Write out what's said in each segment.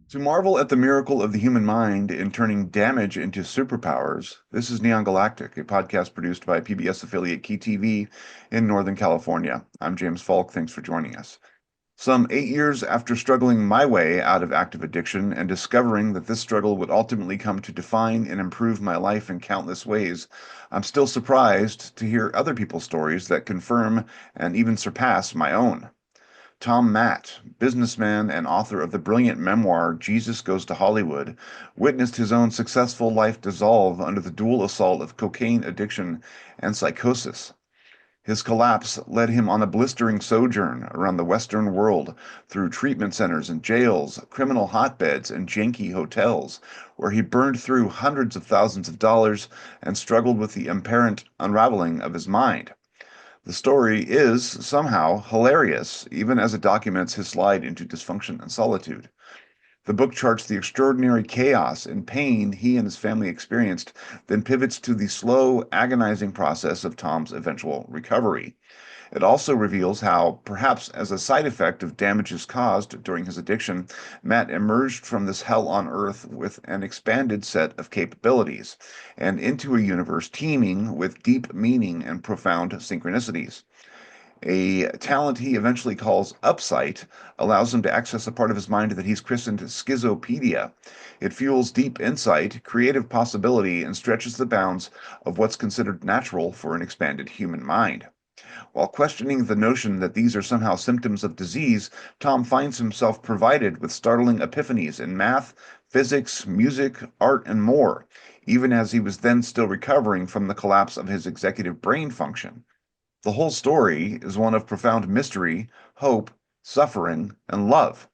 To marvel at the miracle of the human mind in turning damage into superpowers, this is Neon Galactic, a podcast produced by PBS affiliate Key TV in Northern California. I'm James Falk. Thanks for joining us. Some 8 years after struggling my way out of active addiction and discovering that this struggle would ultimately come to define and improve my life in countless ways, I'm still surprised to hear other people's stories that confirm and even surpass my own. Tom Matte, businessman and author of the brilliant memoir Jesus Goes to Hollywood, witnessed his own successful life dissolve under the dual assault of cocaine addiction and psychosis. His collapse led him on a blistering sojourn around the Western world through treatment centers and jails, criminal hotbeds, and janky hotels, where he burned through hundreds of thousands of dollars and struggled with the apparent unraveling of his mind. The story is somehow hilarious, even as it documents his slide into dysfunction and solitude. The book charts the extraordinary chaos and pain he and his family experienced, then pivots to the slow, agonizing process of Tom's eventual recovery. It also reveals how, perhaps as a side effect of damages caused during his addiction, Matt emerged from this hell on earth with an expanded set of capabilities and into a universe teeming with deep meaning and profound synchronicities. A talent he eventually calls upsight allows him to access a part of his mind that he's christened schizopedia. It fuels deep insight, creative possibility, and stretches the bounds of what's considered natural for an expanded human mind. While questioning the notion that these are somehow symptoms of disease, Tom finds himself provided with startling epiphanies in math, physics, music, art, and more, even as he was then still recovering from the collapse of his executive brain function. The whole story is one of profound mystery, hope, suffering, and love.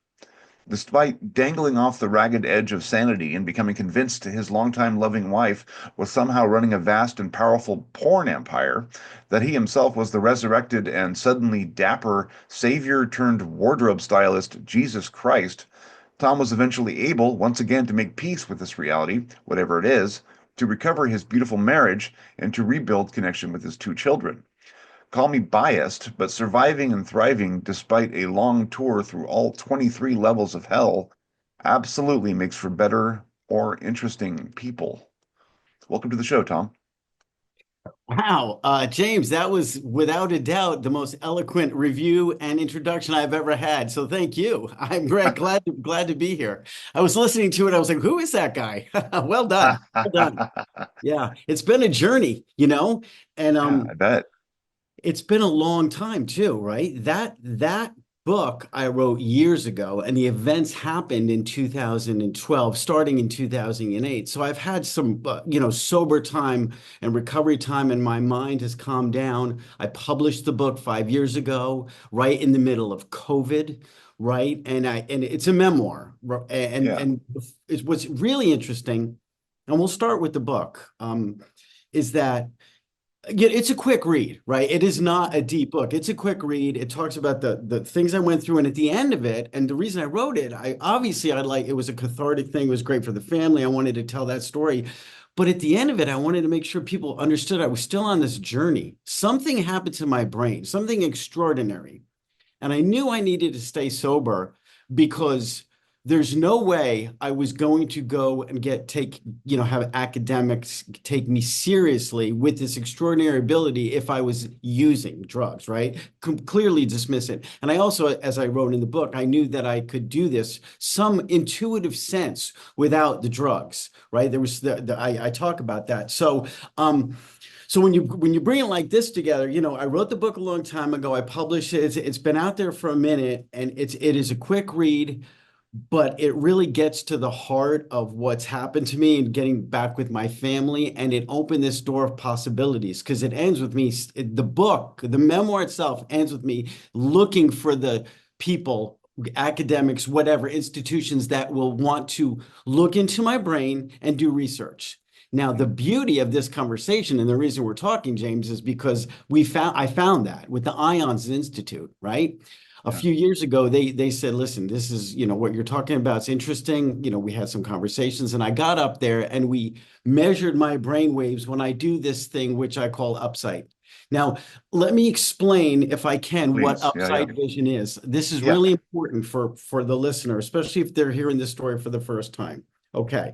Despite dangling off the ragged edge of sanity and becoming convinced his longtime loving wife was somehow running a vast and powerful porn empire, that he himself was the resurrected and suddenly dapper savior turned wardrobe stylist Jesus Christ, Tom was eventually able, once again, to make peace with this reality, whatever it is, to recover his beautiful marriage, and to rebuild connection with his two children. Call me biased, but surviving and thriving despite a long tour through all 23 levels of hell absolutely makes for better or interesting people. Welcome to the show, Tom. Wow, James, that was without a doubt the most eloquent review and introduction I've ever had. So thank you. I'm glad to be here. I was listening to it. I was like, who is that guy? Well done. Well done. Yeah, it's been a journey, and Yeah, I bet. it's been a long time too, right? That book I wrote years ago, and the events happened in 2012, starting in 2008. So I've had some, sober time and recovery time, and my mind has calmed down. I published the book 5 years ago, right in the middle of COVID, right? And it's a memoir, and Yeah, and what's really interesting, and we'll start with the book, is that yeah, it's a quick read, right? It is not a deep book. It's a quick read. It talks about the things I went through, and at the end of it, and the reason I wrote it, I like it was a cathartic thing. It was great for the family. I wanted to tell that story, but at the end of it, I wanted to make sure people understood I was still on this journey. Something happened to my brain, something extraordinary, and I knew I needed to stay sober because there's no way I was going to go and have academics take me seriously with this extraordinary ability if I was using drugs, right? Clearly dismiss it. And I also, as I wrote in the book, I knew that I could do this some intuitive sense without the drugs, right? There was I talk about that. So when you bring it like this together, I wrote the book a long time ago. I published it. It's been out there for a minute, and it is a quick read, but it really gets to the heart of what's happened to me and getting back with my family. And it opened this door of possibilities because it ends with me. The book, the memoir itself, ends with me looking for the people, academics, whatever institutions that will want to look into my brain and do research. Now, the beauty of this conversation and the reason we're talking, James, is because I found that with the Ions Institute, right? A yeah. few years ago, they said, listen, this is, what you're talking about. It's interesting. We had some conversations, and I got up there and we measured my brain waves when I do this thing, which I call upsight. Now, let me explain, if I can, what Please. Yeah, yeah. upside vision is. This is Yeah. really important for the listener, especially if they're hearing this story for the first time. Okay.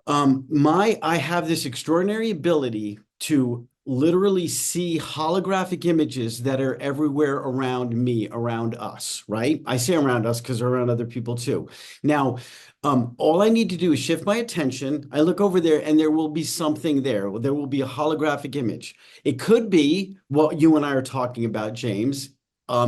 I have this extraordinary ability to literally see holographic images that are everywhere around me, around us, right? I say around us because they're around other people too. Now, all I need to do is shift my attention. I look over there and there will be something there. There will be a holographic image. It could be what you and I are talking about, James,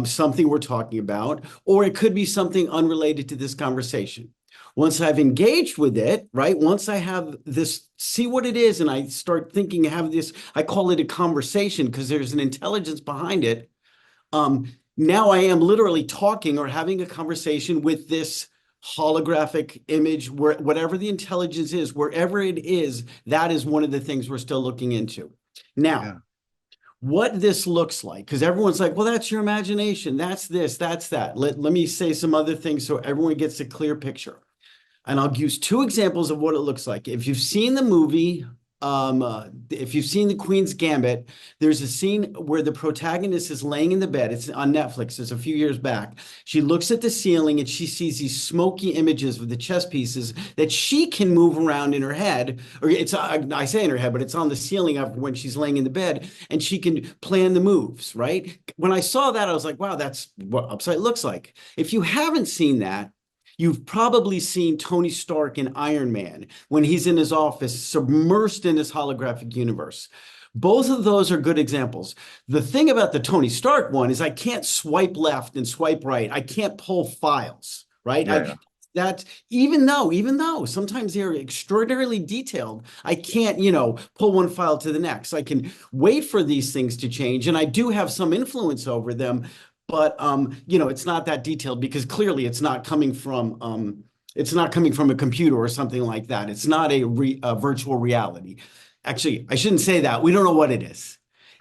something we're talking about, or it could be something unrelated to this conversation. Once I've engaged with it, right? Once I have this, see what it is, and I start thinking, have this, I call it a conversation because there's an intelligence behind it. Now I am literally talking or having a conversation with this holographic image, where whatever the intelligence is, wherever it is, that is one of the things we're still looking into. Now, Yeah. what this looks like, because everyone's like, well, that's your imagination. That's this, that's that. Let me say some other things so everyone gets a clear picture. And I'll use two examples of what it looks like. If you've seen the movie, if you've seen The Queen's Gambit, there's a scene where the protagonist is laying in the bed. It's on Netflix. It's a few years back. She looks at the ceiling and she sees these smoky images of the chess pieces that she can move around in her head. Or it's, I say in her head, but it's on the ceiling of when she's laying in the bed, and she can plan the moves, right? When I saw that, I was like, wow, that's what upside looks like. If you haven't seen that, you've probably seen Tony Stark in Iron Man when he's in his office, submersed in this holographic universe. Both of those are good examples. The thing about the Tony Stark one is I can't swipe left and swipe right. I can't pull files, right? Yeah, yeah. That even though sometimes they're extraordinarily detailed, I can't, pull one file to the next. I can wait for these things to change, and I do have some influence over them, but it's not that detailed because clearly it's not coming from a computer or something like that. It's not a virtual reality. Actually, I shouldn't say that. We don't know what it is.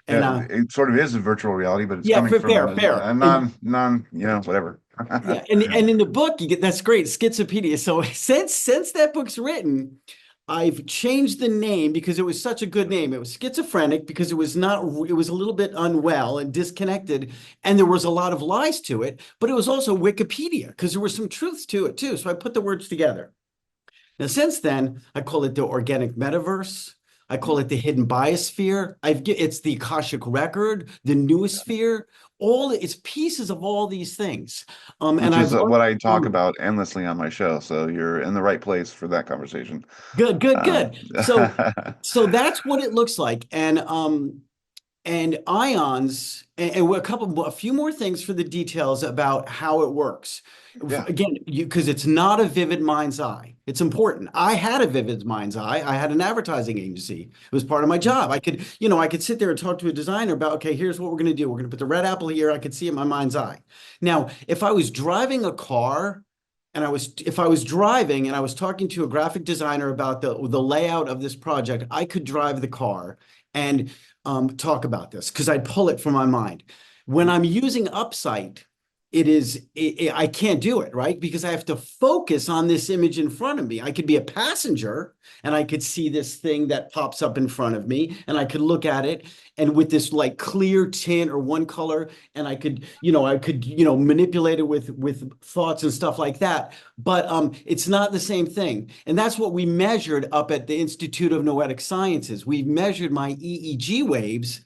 And Yeah, it sort of is a virtual reality, but it's yeah, coming from fair, fair. a And whatever. yeah, and in the book, you get that's great, Schizopedia. So since that book's written, I've changed the name because it was such a good name. It was schizophrenic because it was a little bit unwell and disconnected, and there was a lot of lies to it, but it was also Wikipedia because there were some truths to it too. So I put the words together. Now, since then, I call it the organic metaverse. I call it the hidden biosphere. It's the Akashic record, the noosphere. It's pieces of all these things. And Which I've is worked what I talk on about endlessly on my show. So you're in the right place for that conversation. good, good, Um, good. So that's what it looks like. And ions, and a few more things for the details about how it works. yeah, Again, because it's not a vivid mind's eye. It's important. I had a vivid mind's eye. I had an advertising agency. It was part of my job. I could sit there and talk to a designer about, okay, here's what we're going to do. We're going to put the red apple here. I could see it in my mind's eye. Now, if I was driving a car if I was driving and I was talking to a graphic designer about the layout of this project, I could drive the car and talk about this because I'd pull it from my mind. When I'm using upsight, I can't do it, right? Because I have to focus on this image in front of me. I could be a passenger and I could see this thing that pops up in front of me and I could look at it, and with this like clear tint or one color, and I could manipulate it with thoughts and stuff like that. But it's not the same thing. And that's what we measured up at the Institute of Noetic Sciences. We measured my EEG waves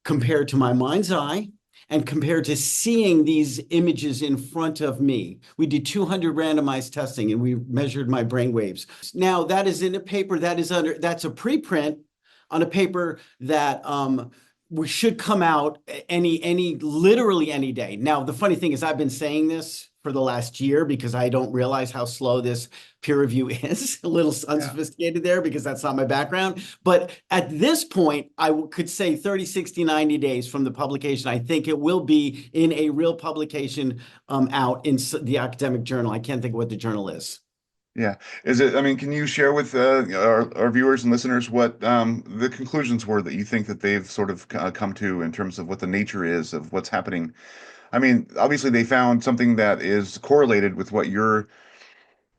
compared to my mind's eye and compared to seeing these images in front of me. We did 200 randomized testing and we measured my brain waves. Now that is in a paper that's a preprint on a paper that we should come out literally any day. Now, the funny thing is I've been saying this for the last year because I don't realize how slow this peer review is. A little yeah, unsophisticated there because that's not my background. But at this point, could say 30, 60, 90 days from the publication. I think it will be in a real publication out in the academic journal. I can't think of what the journal is. yeah. Is it? I mean, can you share with our viewers and listeners what the conclusions were that you think that they've sort of come to in terms of what the nature is of what's happening? I mean, obviously they found something that is correlated with what you're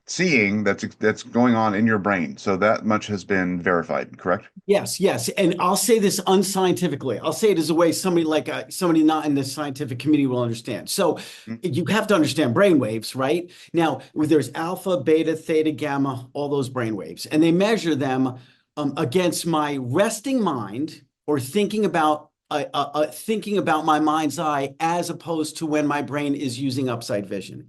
seeing that's going on in your brain. So that much has been verified, correct? Yes, yes. And I'll say this unscientifically. I'll say it as a way somebody like somebody not in the scientific community will understand. So Mm, you have to understand brain waves, right? Now, there's alpha, beta, theta, gamma, all those brain waves, and they measure them against my resting mind or thinking about my mind's eye as opposed to when my brain is using upside vision.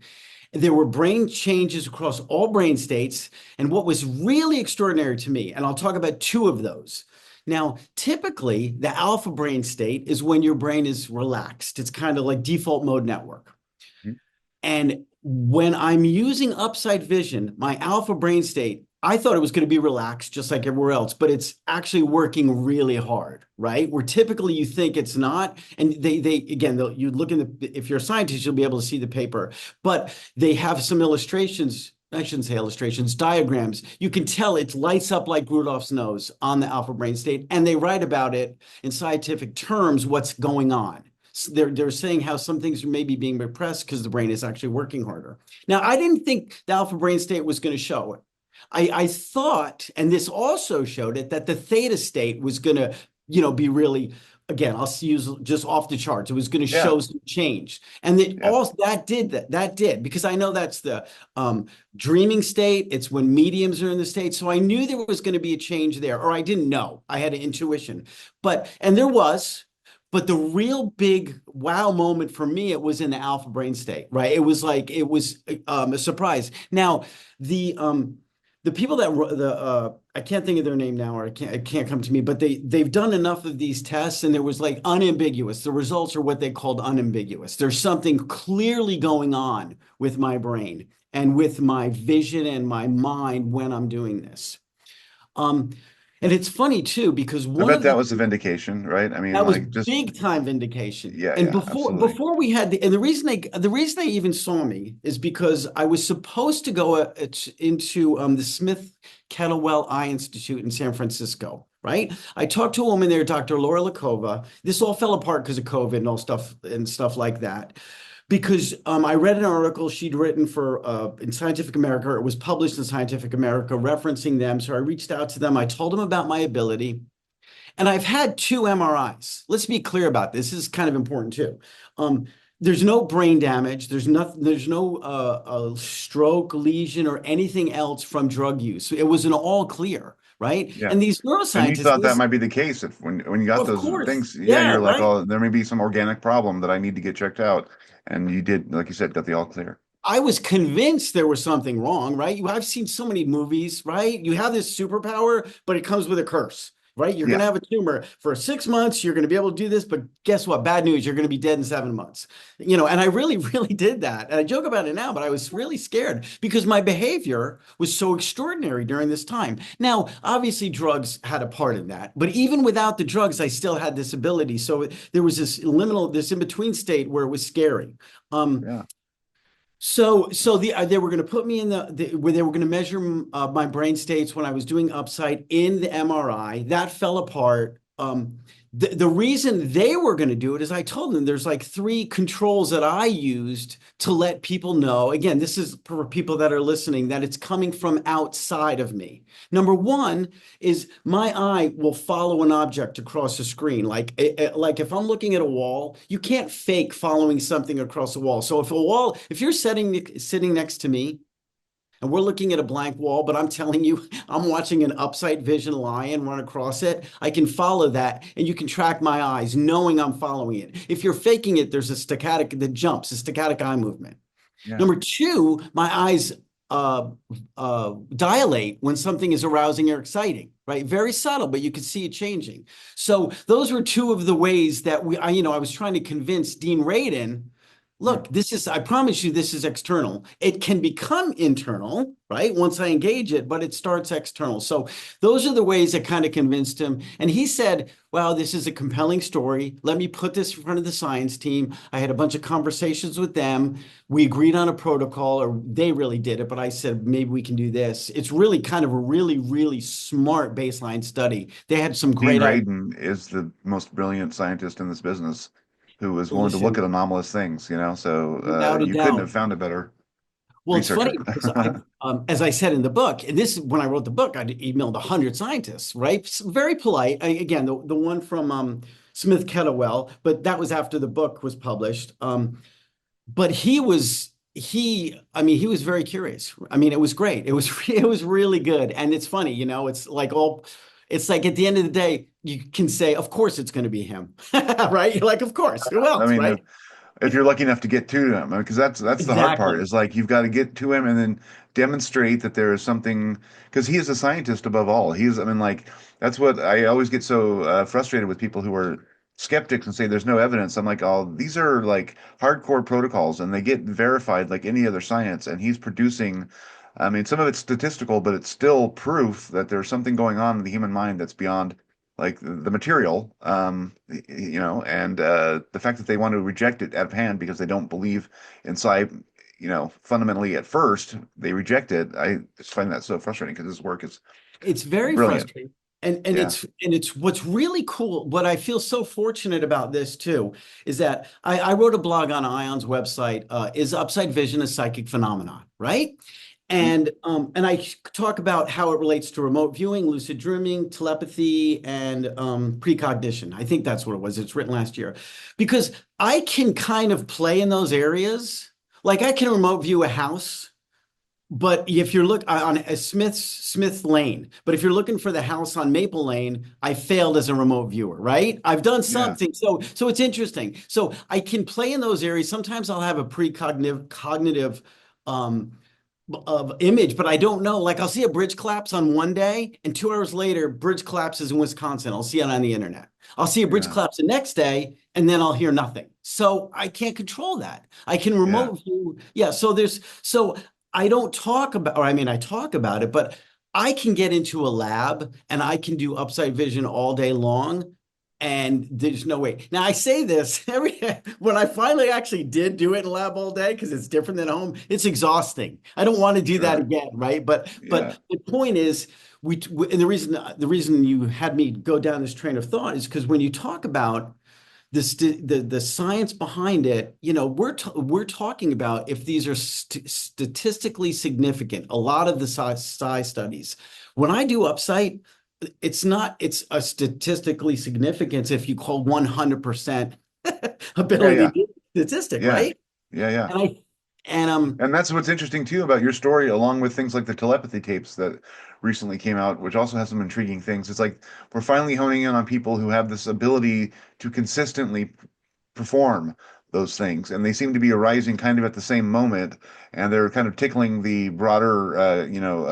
There were brain changes across all brain states. And what was really extraordinary to me, and I'll talk about two of those. Now, typically, the alpha brain state is when your brain is relaxed. It's kind of like default mode network. mm. And when I'm using upside vision, my alpha brain state, I thought it was going to be relaxed just like everywhere else, but it's actually working really hard, right? Where typically you think it's not. And they again, you look in the, if you're a scientist, you'll be able to see the paper, but they have some illustrations. I shouldn't say illustrations, diagrams. You can tell it lights up like Rudolph's nose on the alpha brain state, and they write about it in scientific terms, what's going on. They're saying how some things are maybe being repressed because the brain is actually working harder. Now, I didn't think the alpha brain state was going to show it. I thought, and this also showed it, that the theta state was going to, be really, again, I'll use just off the charts. It was going to Yeah, show some change. And that yeah. all that did, because I know that's the dreaming state. It's when mediums are in the state. So I knew there was going to be a change there, or I didn't know. I had an intuition. And there was. But the real big wow moment for me, it was in the alpha brain state, right? It was like it was a surprise. Now, the people that I can't think of their name now, or it can't come to me, but they've done enough of these tests, and there was like unambiguous. The results are what they called unambiguous. There's something clearly going on with my brain and with my vision and my mind when I'm doing this. Um, and it's funny too, because I one bet of the that was a vindication, right? I mean, that was like just big time vindication. yeah, And yeah, before absolutely. before we had and the reason they even saw me is because I was supposed to go into the Smith Kettlewell Eye Institute in San Francisco. Right. I talked to a woman there, Dr. Laura Lakova. This all fell apart because of COVID and all stuff like that. Because I read an article she'd written for in Scientific America. It was published in Scientific America, referencing them. So I reached out to them. I told them about my ability. And I've had two MRIs. Let's be clear about this. This is kind of important too. Um, there's no brain damage. There's nothing. There's no stroke, lesion, or anything else from drug use. It was an all clear, right? Yeah. And these And you neuroscientists, thought that might be the case if when you got of those course, things, yeah, yeah, you're like, right. oh, there may be some organic problem that I need to get checked out. And you did, like you said, got the all clear. I was convinced there was something wrong, right? I've seen so many movies, right? You have this superpower, but it comes with a curse, right? You're going Yeah. to have a tumor for 6 months. You're going to be able to do this, but guess what? Bad news. You're going to be dead in 7 months. And I really, really did that. And I joke about it now, but I was really scared because my behavior was so extraordinary during this time. Now, obviously, drugs had a part in that, but even without the drugs, I still had this ability. So there was this in between state where it was scary. Um, Yeah. they were going to put me in where they were going to measure my brain states when I was doing upside in the MRI. That fell apart. The reason they were going to do it is I told them there's like three controls that I used to let people know. Again, this is for people that are listening, that it's coming from outside of me. Number one is my eye will follow an object across the screen. Like if I'm looking at a wall, you can't fake following something across a wall. So if you're sitting next to me and we're looking at a blank wall, but I'm telling you, I'm watching an upside vision lion run across it. I can follow that and you can track my eyes knowing I'm following it. If you're faking it, there's a static eye movement. Yeah. Number two, my eyes uh, dilate when something is arousing or exciting, right? Very subtle, but you can see it changing. So those were two of the ways that I was trying to convince Dean Radin, Mm. look, I promise you, this is external. It can become internal, right? Once I engage it, but it starts external. So those are the ways that kind of convinced him. And he said, wow, this is a compelling story. Let me put this in front of the science team. I had a bunch of conversations with them. We agreed on a protocol, or they really did it, but I said, maybe we can do this. It's really kind of a really, really smart baseline study. They had some Dean great ideas. Radin is the most brilliant scientist in this business who is willing to look at Listen, anomalous things, so without a you couldn't have doubt. found it better. Well, it's researcher. funny because as I said in the book, and this when I wrote the book, I emailed 100 scientists, right? Very polite. Again, the one from Smith Kettlewell, but that was after the book was published. But I mean, he was very curious. I mean, it was great. It was it was really good, and it's funny, it's like at the end of the day, you can say, of course, it's going to be him, right? You're like, of course, who I else, mean, right? if you're lucky enough to get to him, because that's the hard part Exactly. is like you've got to get to him and then demonstrate that there is something because he is a scientist above all. I mean, like that's what I always get so frustrated with people who are skeptics and say there's no evidence. I'm like, oh, these are like hardcore protocols and they get verified like any other science. And he's producing, I mean, some of it's statistical, but it's still proof that there's something going on in the human mind that's beyond like the material, and the fact that they want to reject it out of hand because they don't believe inside, fundamentally at first they reject it. I just find that so frustrating because his work is It's very brilliant. frustrating. And Yeah. it's what's really cool. What I feel so fortunate about this too is that I wrote a blog on Ion's website, is upside vision a psychic phenomenon, right? Mm. And I talk about how it relates to remote viewing, lucid dreaming, telepathy, and precognition. I think that's what it was. It's written last year. Because I can kind of play in those areas. Like I can remote view a house, but if you're look on a Smith Lane, but if you're looking for the house on Maple Lane, I failed as a remote viewer, right? I've done Yeah. something. So it's interesting. So I can play in those areas. Sometimes I'll have a precognitive cognitive um of image, but I don't know. Like I'll see a bridge collapse on one day, and 2 hours later, bridge collapses in Wisconsin. I'll see it on the internet. I'll see a bridge Yeah. collapse the next day, and then I'll hear nothing. So I can't control that. I can Yeah. remote view. Yeah. So I don't talk about, or I mean, I talk about it, but I can get into a lab and I can do upside vision all day long. And there's no way. Now I say this when I finally actually did do it in lab all day because it's different than home. It's exhausting. I don't want to do that Sure. again, right? But Yeah. but the point is, and the reason you had me go down this train of thought is because when you talk about the science behind it, we're talking about if these are statistically significant. A lot of the psi studies, when I do upsite, it's a statistically significance if you call 100% Yeah. ability Yeah. to do statistic, Yeah. right? Yeah. Yeah. And I and And that's what's interesting too about your story, along with things like the telepathy tapes that recently came out, which also has some intriguing things. It's like we're finally honing in on people who have this ability to consistently perform those things, and they seem to be arising kind of at the same moment, and they're kind of tickling the broader,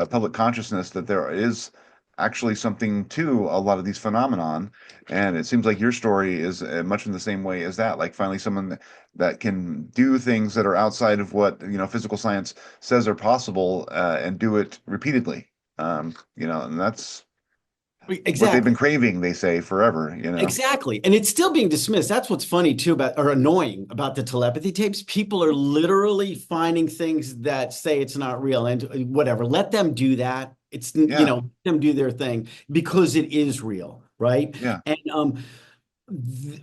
public consciousness that there is actually something to a lot of these phenomenon. And it seems like your story is much in the same way as that, like finally someone that can do things that are outside of what, physical science says are possible, and do it repeatedly. And that's what they've been exactly. craving, they say, forever. Exactly. And it's still being dismissed. That's what's funny too about or annoying about the telepathy tapes. People are literally finding things that say it's not real and whatever. Let them do that. Yeah, Let them do their thing because it is real, right? yeah. And th-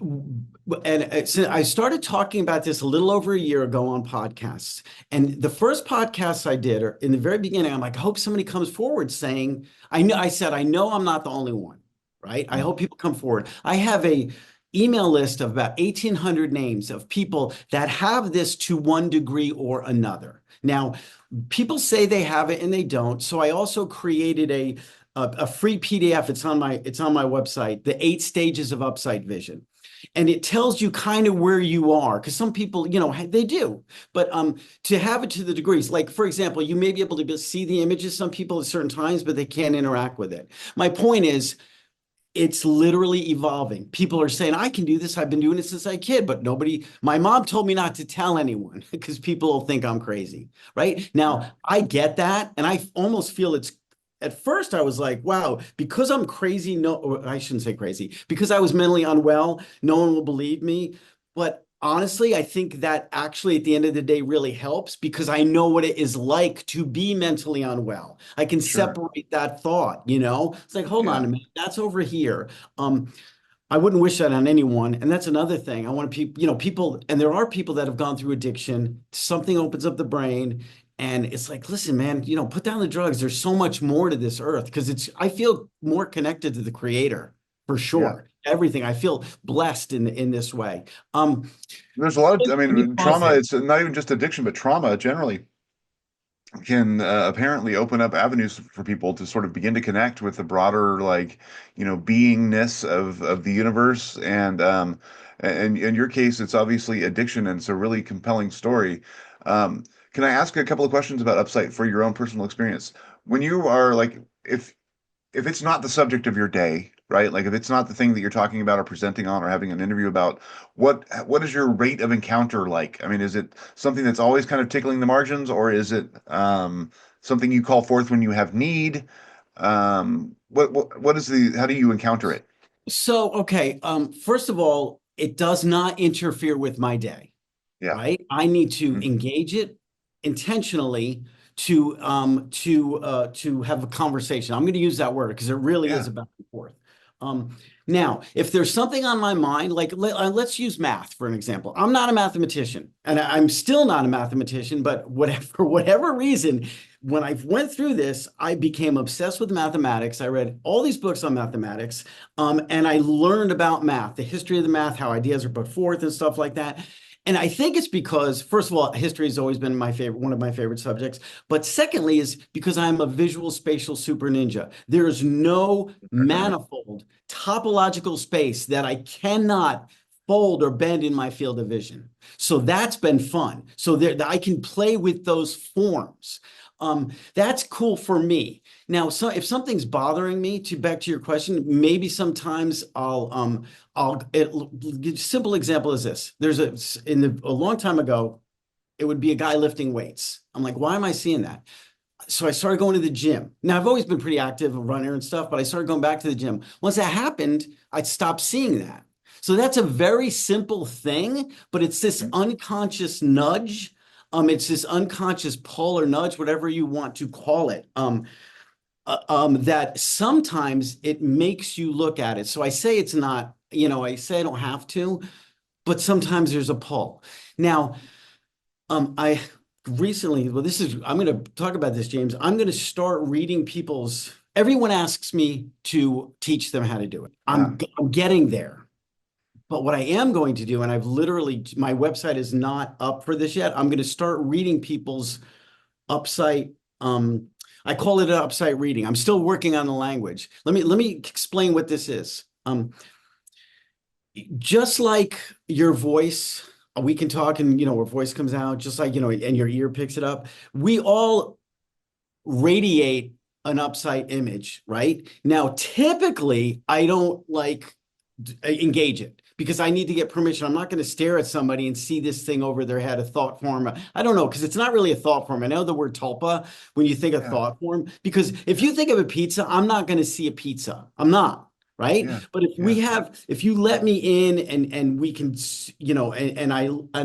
so I started talking about this a little over a year ago on podcasts. And the first podcasts I did, or in the very beginning, I'm like, I hope somebody comes forward saying, I said, I know I'm not the only one, right? I Mm. hope people come forward. I have a email list of about 1,800 names of people that have this to one degree or another. Now, people say they have it and they don't. So I also created a free PDF. It's on my website, the 8 stages of upside vision. And it tells you kind of where you are because some people, they do. But to have it to the degrees, like for example, you may be able to see the images some people at certain times, but they can't interact with it. My point is, it's literally evolving. People are saying, I can do this. I've been doing it since I was a kid, but my mom told me not to tell anyone because people will think I'm crazy. Right Yeah, now, I get that. And I almost feel at first I was like, wow, because I'm crazy. No, or I shouldn't say crazy because I was mentally unwell. No one will believe me. But honestly, I think that actually at the end of the day really helps because I know what it is like to be mentally unwell. I can sure. separate that thought. It's like, hold on Yeah, a minute, that's over here. Um, I wouldn't wish that on anyone. And that's another thing. I want people, and there are people that have gone through addiction. Something opens up the brain And it's like, listen, man, put down the drugs. There's so much more to this earth because I feel more connected to the creator for Yeah. sure. Everything. I feel blessed in this way. There's a lot of, I Let me mean, pause trauma, there. it's not even just addiction, but trauma generally can apparently open up avenues for people to sort of begin to connect with the broader, like, beingness of the universe. And in your case, it's obviously addiction, and it's a really compelling story. Can I ask a couple of questions about Upsight for your own personal experience? When you are like, if it's not the subject of your day, right? Like if it's not the thing that you're talking about or presenting on or having an interview about, what is your rate of encounter like? I mean, is it something that's always kind of tickling the margins, or is it something you call forth when you have need? What is the how do you encounter it? So, okay, first of all, it does not interfere with my day, Yeah. right? I need to Mhm. engage it intentionally to have a conversation. I'm going to use that word because it really is Yeah. a back and forth. Now, if there's something on my mind, like let's use math for an example. I'm not a mathematician, and I'm still not a mathematician, but whatever, for whatever reason, when I went through this, I became obsessed with mathematics. I read all these books on mathematics, and I learned about math, the history of the math, how ideas are put forth, and stuff like that. And I think it's because, first of all, history has always been my favorite, one of my favorite subjects. But secondly, is because I'm a visual spatial super ninja. There is no manifold topological space that I cannot fold or bend in my field of vision. So that's been fun. So there, I can play with those forms. That's cool for me. Now, so if something's bothering me, to back to your question, maybe sometimes simple example is this. A long time ago, it would be a guy lifting weights. I'm like, why am I seeing that? So I started going to the gym. Now I've always been pretty active, a runner and stuff, but I started going back to the gym. Once that happened, I stopped seeing that. So that's a very simple thing, but it's this Mhm. unconscious nudge. It's this unconscious pull or nudge, whatever you want to call it. That sometimes it makes you look at it. So I say it's not, I say I don't have to, but sometimes there's a pull. Now, I recently, well, I'm going to talk about this, James. I'm going to start reading everyone asks me to teach them how to do it. Yeah. I'm getting there. But what I am going to do, and my website is not up for this yet. I'm going to start reading people's upsite. Um, I call it an upsite reading. I'm still working on the language. Let me explain what this is. Just like your voice, we can talk and our voice comes out, just like and your ear picks it up. We all radiate an upside image, right? Now, typically, I don't like engage it because I need to get permission. I'm not going to stare at somebody and see this thing over their head, a thought form. I don't know, because it's not really a thought form. I know the word tulpa when you think of Yeah. thought form, because if Yeah. you think of a pizza, I'm not going to see a pizza. I'm not. Right. Yeah. But Yeah. if you let me in and we can, and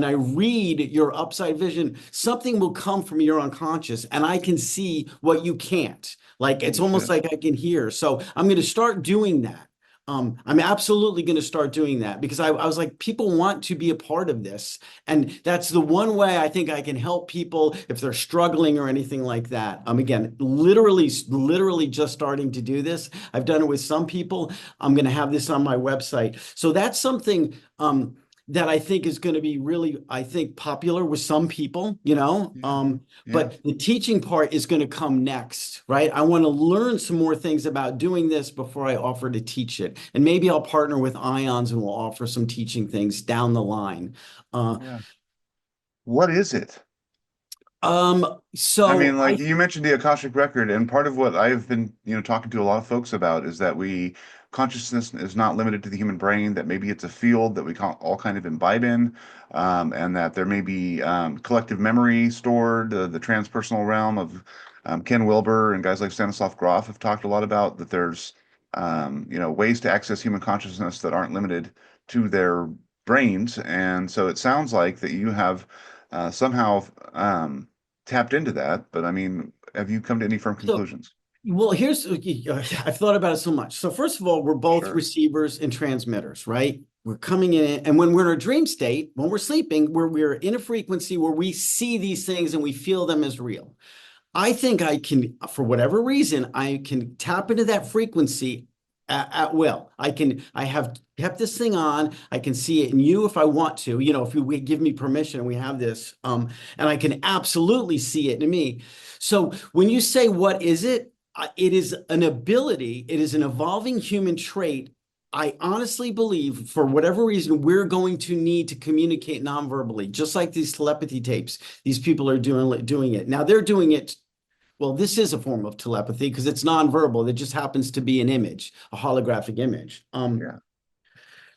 I read your upside vision, something will come from your unconscious and I can see what you can't. Like it's Holy almost shit. like I can hear. So I'm going to start doing that. I'm absolutely going to start doing that because I was like, people want to be a part of this. And that's the one way I think I can help people if they're struggling or anything like that. Again, literally just starting to do this. I've done it with some people. I'm going to have this on my website. So that's something that I think is going to be really, I think, popular with some people, Yeah. Yeah. but the teaching part is going to come next, right? I want to learn some more things about doing this before I offer to teach it. And maybe I'll partner with Ions and we'll offer some teaching things down the line. Uh, Yeah. What is it? I mean, so like I you mentioned the Akashic record, and part of what I've been, talking to a lot of folks about is that consciousness is not limited to the human brain, that maybe it's a field that we all kind of imbibe in, and that there may be collective memory stored, the transpersonal realm of Ken Wilber and guys like Stanislav Grof have talked a lot about that there's, ways to access human consciousness that aren't limited to their brains. And so it sounds like that you have somehow tapped into that, but I mean, have you come to any firm so conclusions? Well, I've thought about it so much. So first of all, we're both Sure. receivers and transmitters, right? We're coming in, and when we're in a dream state, when we're sleeping, we're in a frequency where we see these things and we feel them as real. I think I can, for whatever reason, I can tap into that frequency at will. I have kept this thing on. I can see it in you if I want to, if you give me permission and we have this, and I can absolutely see it in me. So when you say, what is it? It is an ability, it is an evolving human trait. I honestly believe, for whatever reason, we're going to need to communicate non-verbally, just like these telepathy tapes. These people are doing it. Now they're doing it. Well, this is a form of telepathy because it's non-verbal. It just happens to be an image, a holographic image. Yeah.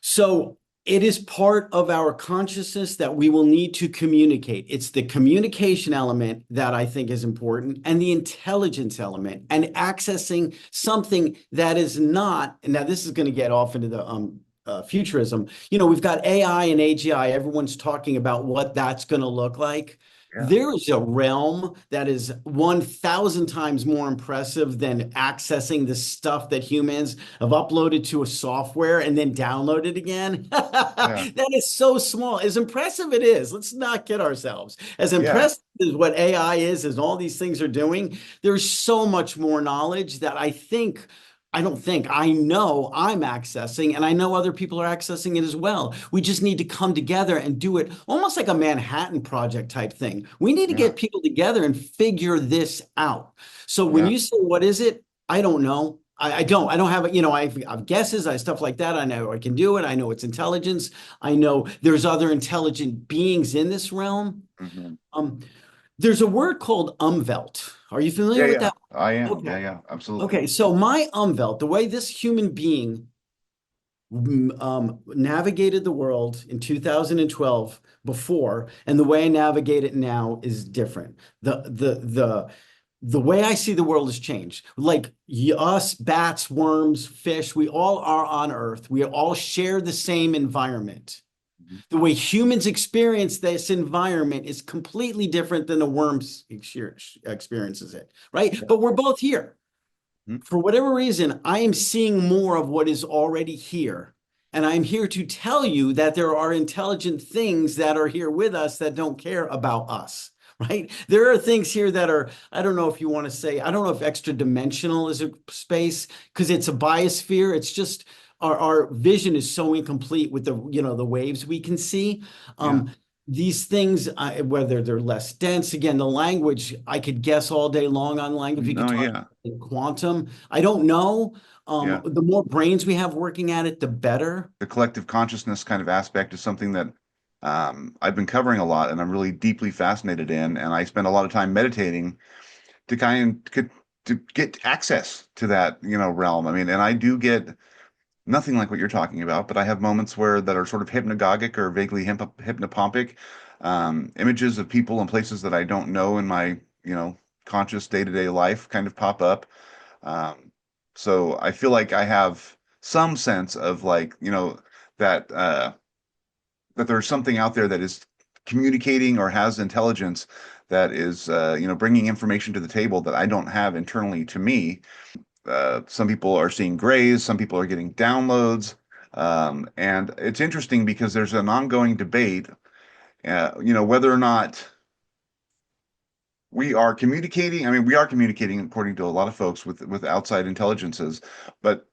So it is part of our consciousness that we will need to communicate. It's the communication element that I think is important, and the intelligence element, and accessing something that is not. And now this is going to get off into the futurism. We've got AI and AGI. Everyone's talking about what that's going to look like. Yeah. There is a realm that is 1,000 times more impressive than accessing the stuff that humans have uploaded to a software and then downloaded again. Yeah. That is so small. As impressive it is, let's not kid ourselves. As Yeah. impressive as what AI is, as all these things are doing, there's so much more knowledge that I don't think, I know I'm accessing, and I know other people are accessing it as well. We just need to come together and do it almost like a Manhattan Project type thing. We need to Yeah. get people together and figure this out. So when Yeah. you say, what is it? I don't know. I don't have it. I have guesses, I stuff like that. I know I can do it. I know it's intelligence. I know there's other intelligent beings in this realm. Hmm. Um, there's a word called umvelt. Are you familiar Yeah. with Yeah. that? I am. Okay. Yeah. Yeah. Absolutely. Okay, so my umvelt, the way this human being navigated the world in 2012 before, and the way I navigate it now is different. The way I see the world has changed. Like us, bats, worms, fish, we all are on Earth. We all share the same environment. Mhm. The way humans experience this environment is completely different than the worms experiences it, right? Yeah. But we're both here. Mhm. For whatever reason, I am seeing more of what is already here. And I'm here to tell you that there are intelligent things that are here with us that don't care about us, right? There are things here that are, I don't know if you want to say, I don't know if extra dimensional is a space because it's a biosphere. It's just our vision is so incomplete with the waves we can see. Yeah. These things, whether they're less dense, again, the language, I could guess all day long on language. We could No. talk Yeah. quantum. I don't know. Yeah. The more brains we have working at it, the better. The collective consciousness kind of aspect is something that I've been covering a lot and I'm really deeply fascinated in. And I spend a lot of time meditating to to get access to that, realm. I mean, and I do get nothing like what you're talking about, but I have moments where that are sort of hypnagogic or vaguely hypnopompic, images of people and places that I don't know in my, conscious day-to-day life kind of pop up. Um, so I feel like I have some sense of like, that that there's something out there that is communicating or has intelligence that is, bringing information to the table that I don't have internally to me. Some people are seeing grays, some people are getting downloads. And it's interesting because there's an ongoing debate, whether or not we are communicating. I mean, we are communicating according to a lot of folks with outside intelligences, but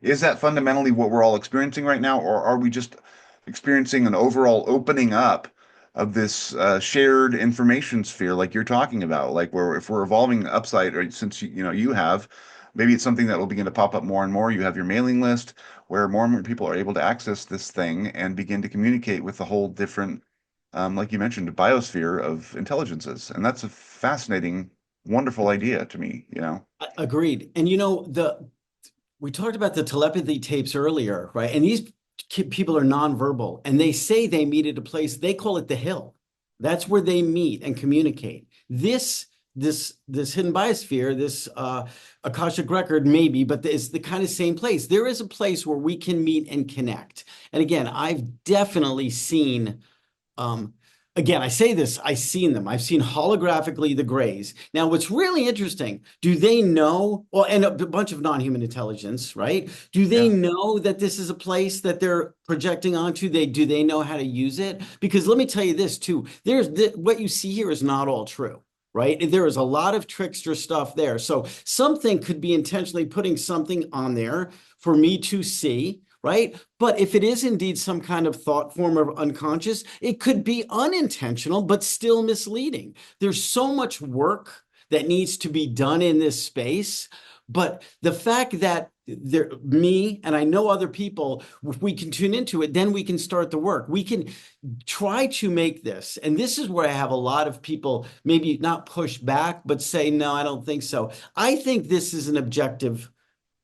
is that fundamentally what we're all experiencing right now, or are we just experiencing an overall opening up of this shared information sphere, like you're talking about, like where if we're evolving upside, or since you have, maybe it's something that will begin to pop up more and more. You have your mailing list where more and more people are able to access this thing and begin to communicate with a whole different, like you mentioned, biosphere of intelligences, and that's a fascinating, wonderful idea to me. Agreed. And we talked about the telepathy tapes earlier, right? And these people are nonverbal, and they say they meet at a place, they call it the hill. That's where they meet and communicate. This hidden biosphere, this Akashic record, maybe, but it's the kind of same place. There is a place where we can meet and connect. And again, I've definitely seen again, I say this, I've seen them. I've seen holographically the grays. Now, what's really interesting, do they know, well, and a bunch of non-human intelligence, right? Do they Yeah. know that this is a place that they're projecting onto? Do they know how to use it? Because let me tell you this too, what you see here is not all true. Right? There is a lot of trickster stuff there. So something could be intentionally putting something on there for me to see, right? But if it is indeed some kind of thought form of unconscious, it could be unintentional, but still misleading. There's so much work that needs to be done in this space. But the fact that me and I know other people, if we can tune into it, then we can start the work. We can try to make this, and this is where I have a lot of people maybe not push back, but say, no, I don't think so. I think this is an objective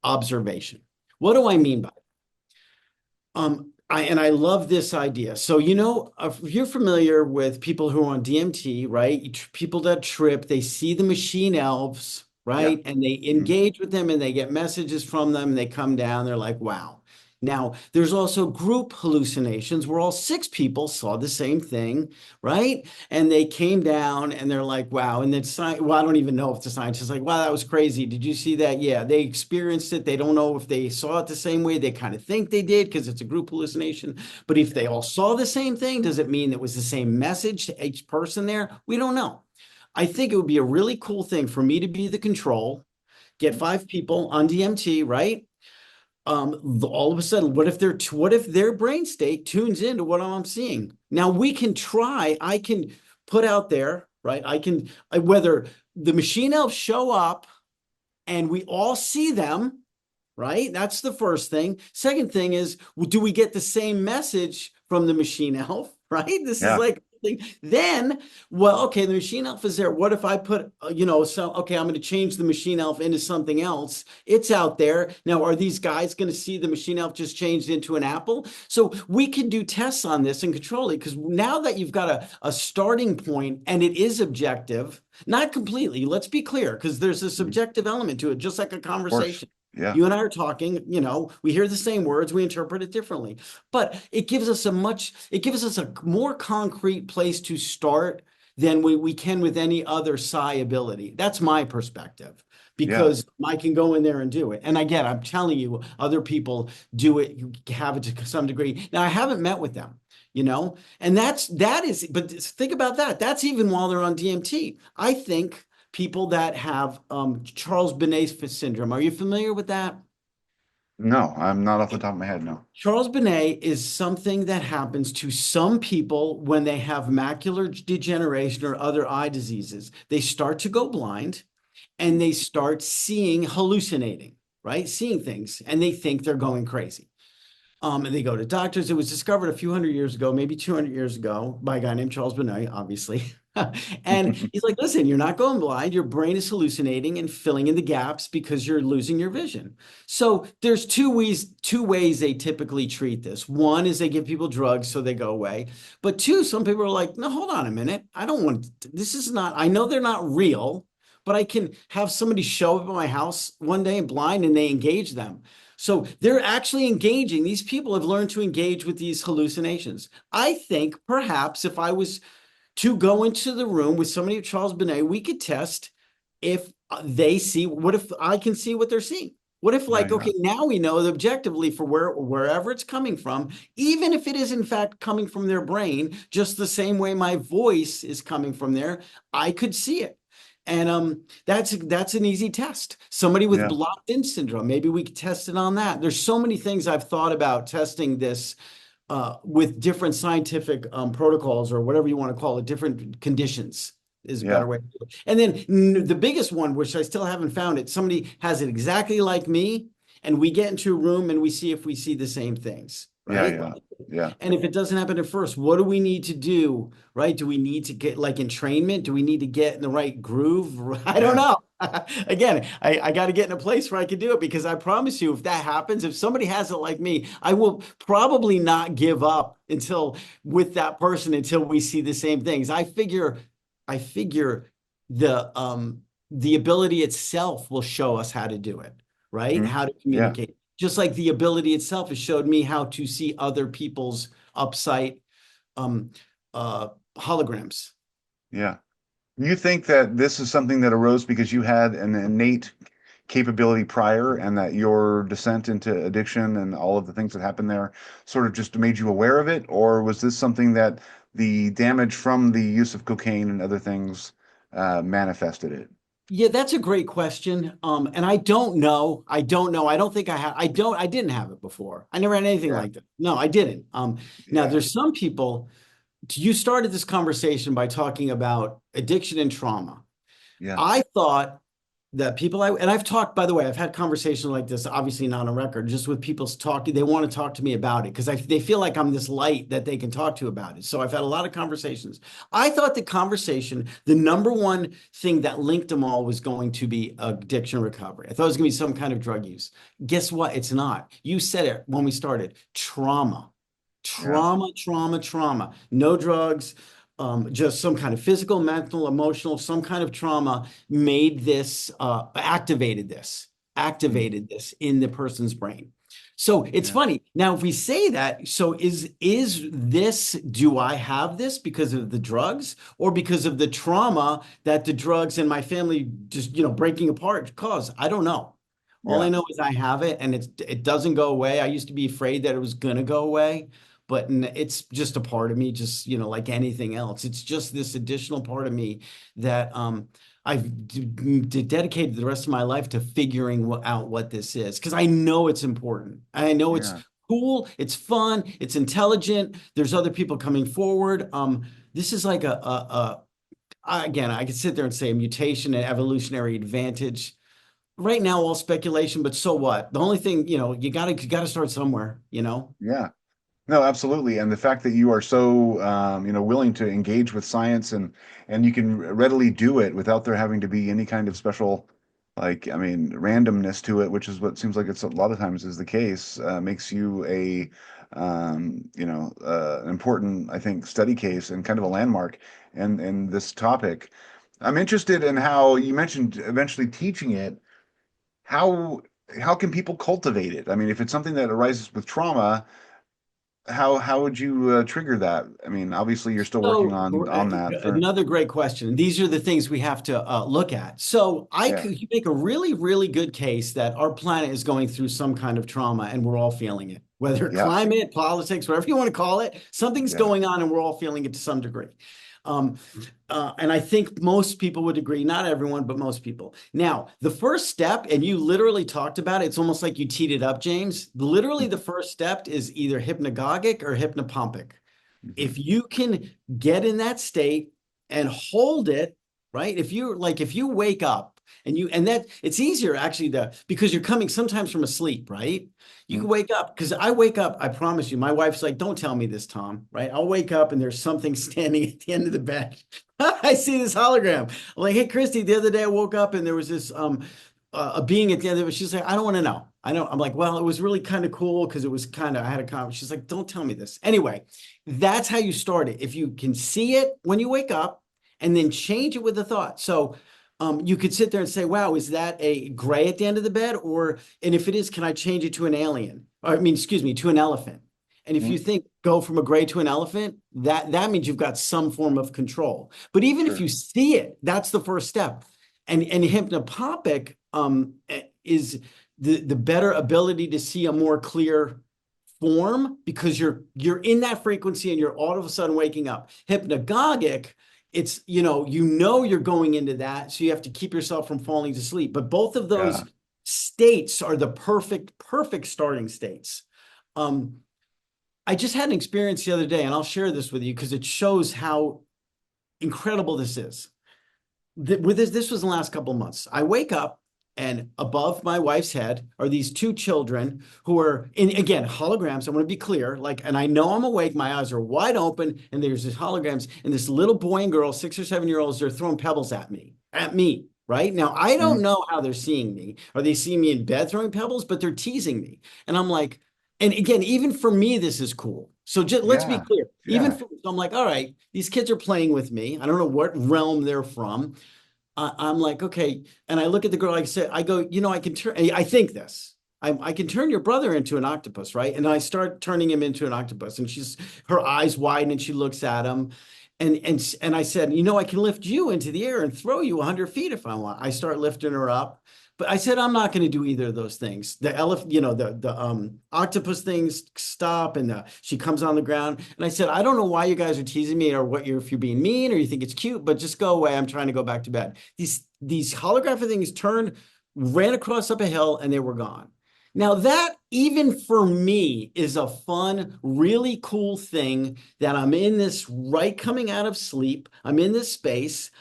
observation. What do I mean by I love this idea. So, if you're familiar with people who are on DMT, right? People that trip, they see the machine elves, Yeah. right? And they Hmm. engage with them and they get messages from them and they come down, they're like, wow. Now, there's also group hallucinations where all six people saw the same thing, right? And they came down and they're like, wow. And then, well, I don't even know if the scientist is like, wow, that was crazy. Did you see that? Yeah, they experienced it. They don't know if they saw it the same way. They kind of think they did because it's a group hallucination. But if they all saw the same thing, does it mean it was the same message to each person there? We don't know. I think it would be a really cool thing for me to be the control, get five people on DMT, right? All of a sudden, what if their brain state tunes into what I'm seeing? Now we can try, I can put out there, right? Whether the machine elves show up and we all see them, right? That's the first thing. Second thing is, do we get the same message from the machine elf, right? This is Yeah. like, then, well, okay, the machine elf is there. What if I put, okay, I'm going to change the machine elf into something else. It's out there. Now, are these guys going to see the machine elf just changed into an apple? So we can do tests on this and control it because now that you've got a starting point and it is objective, not completely, let's be clear, because there's a Mhm. subjective element to it, just like a Of course. conversation. Yeah. You and I are talking, we hear the same words, we interpret it differently. But it gives us a more concrete place to start than we can with any other psi ability. That's my perspective. Yeah. Because I can go in there and do it. And again, I'm telling you, other people do it, have it to some degree. Now, I haven't met with them, and but think about that. That's even while they're on DMT. I think people that have Charles Bonnet syndrome. Are you familiar with that? No, I'm not off the top of my head. No. Charles Bonnet is something that happens to some people when they have macular degeneration or other eye diseases. They start to go blind and they start hallucinating, right? Seeing things, and they think they're going crazy. And they go to doctors. It was discovered a few hundred years ago, maybe 200 years ago, by a guy named Charles Bonnet, obviously. And he's like, listen, you're not going blind. Your brain is hallucinating and filling in the gaps because you're losing your vision. So there's two ways they typically treat this. One is they give people drugs so they go away. But two, some people are like, no, hold on a minute. I don't want, this is not, I know they're not real, but I can have somebody show up at my house one day blind and they engage them. So they're actually engaging. These people have learned to engage with these hallucinations. I think perhaps if I was to go into the room with somebody with Charles Bonnet, we could test if they see, what if I can see what they're seeing? What if Yeah. like, Yeah. okay, now we know objectively for wherever it's coming from, even if it is in fact coming from their brain, just the same way my voice is coming from there, I could see it. And that's an easy test. Somebody with Yeah. blocked-in syndrome, maybe we could test it on that. There's so many things I've thought about testing this with different scientific protocols or whatever you want to call it, different conditions is a better Yeah. way to do it. And then the biggest one, which I still haven't found it, somebody has it exactly like me, and we get into a room and we see if we see the same things, Yeah. right? Yeah. Yeah. And if it doesn't happen at first, what do we need to do, right? Do we need to get like entrainment? Do we need to get in the right groove? I don't Yeah. know. Again, I got to get in a place where I can do it because I promise you, if that happens, if somebody has it like me, I will probably not give up until with that person until we see the same things. I figure the ability itself will show us how to do it, right? Mhm. How to Yeah. communicate. Just like the ability itself has showed me how to see other people's upsite, um, holograms. Yeah. You think that this is something that arose because you had an innate capability prior, and that your descent into addiction and all of the things that happened there sort of just made you aware of it? Or was this something that the damage from the use of cocaine and other things manifested it? Yeah, that's a great question. And I don't know. I don't know. I don't think I have. I didn't have it before. I never had anything Yeah. like that. No, I didn't. Now Yeah. there's some people. You started this conversation by talking about addiction and trauma. Yeah. I thought that people and I've talked, by the way, I've had conversations like this, obviously not on record, just with people talking. They want to talk to me about it because they feel like I'm this light that they can talk to about it. So I've had a lot of conversations. I thought the conversation, the number one thing that linked them all was going to be addiction recovery. I thought it was going to be some kind of drug use. Guess what? It's not. You said it when we started. Trauma. Yeah. Trauma, trauma, trauma. No drugs, just some kind of physical, mental, emotional, some kind of trauma made this, Mm. activated this in the person's brain. So it's Yeah. funny. Now, if we say that, so is this, do I have this because of the drugs or because of the trauma that the drugs and my family just, breaking apart cause? I don't know. All I Yeah. know is I have it and it doesn't go away. I used to be afraid that it was gonna go away, but it's just a part of me, just like anything else. It's just this additional part of me that I've dedicated the rest of my life to figuring out what this is because I know it's important. I know it's Yeah. cool, it's fun, it's intelligent. There's other people coming forward. This is like again, I could sit there and say a mutation and evolutionary advantage. Right now, all speculation, but so what? The only thing, you gotta start somewhere. Yeah. No, absolutely. And the fact that you are so, willing to engage with science, and you can readily do it without there having to be any kind of special, like, I mean, randomness to it, which is what seems like it's a lot of times is the case, makes you an important, I think, study case and kind of a landmark in this topic. I'm interested in how you mentioned eventually teaching it. How how can people cultivate it? I mean, if it's something that arises with trauma, how would you trigger that? I mean, obviously you're still working So on that for another great question. These are the things we have to look at. So I yeah, could make a really, really good case that our planet is going through some kind of trauma and we're all feeling it, whether yeah, climate, politics, whatever you want to call it, something's yeah, going on and we're all feeling it to some degree. Um, and I think most people would agree, not everyone, but most people. Now, the first step, and you literally talked about it, it's almost like you teed it up, James. Literally, the mhm, first step is either hypnagogic or hypnopompic. mhm, If you can get in that state and hold it, right? If you wake up and that it's easier actually because you're coming sometimes from a sleep, right? You mhm, can wake up because I wake up, I promise you, my wife's like, don't tell me this, Tom, right? I'll wake up and there's something standing at the end of the bed. I see this hologram. I'm like, hey, Christy, the other day I woke up and there was this a being at the end of it. She's like, I don't want to know. I know. I'm like, well, it was really kind of cool because it was kind of, I had a conversation. She's like, don't tell me this. Anyway, that's how you start it. If you can see it when you wake up and then change it with a thought. So you could sit there and say, wow, is that a gray at the end of the bed? And if it is, can I change it to an alien? Or, I mean, excuse me, to an elephant. And if you mhm, think go from a gray to an elephant, that means you've got some form of control. But even if sure, you see it, that's the first step. And hypnopompic is the better ability to see a more clear form because you're in that frequency and you're all of a sudden waking up. Hypnagogic, it's you're going into that, so you have to keep yourself from falling to sleep. But both of yeah, those states are the perfect starting states. Um, I just had an experience the other day, and I'll share this with you because it shows how incredible this is. With this was the last couple of months. I wake up and above my wife's head are these two children who are in again holograms. I want to be clear, and I know I'm awake, my eyes are wide open, and there's this holograms, and this little boy and girl, 6 or 7 year olds, they're throwing pebbles at me. Right now, I don't mhm, know how they're seeing me. Are they seeing me in bed throwing pebbles? But they're teasing me, and I'm like, and again, even for me, this is cool. So just let's be yeah, clear. Even yeah, for so I'm like, all right, these kids are playing with me. I don't know what realm they're from. I'm like, okay. And I look at the girl, I said, I go, I can turn, I think this. I can turn your brother into an octopus, right? And I start turning him into an octopus. And her eyes widen and she looks at him. And I said, you know, I can lift you into the air and throw you 100 feet if I want. I start lifting her up. But I said, I'm not going to do either of those things. The elephant, you know, the octopus things stop, and she comes on the ground. And I said, I don't know why you guys are teasing me, or what if you're being mean, or you think it's cute, but just go away. I'm trying to go back to bed. These holographic things turned, ran across up a hill, and they were gone. Now that, even for me, is a fun, really cool thing, that I'm in this, right, coming out of sleep. I'm in this space.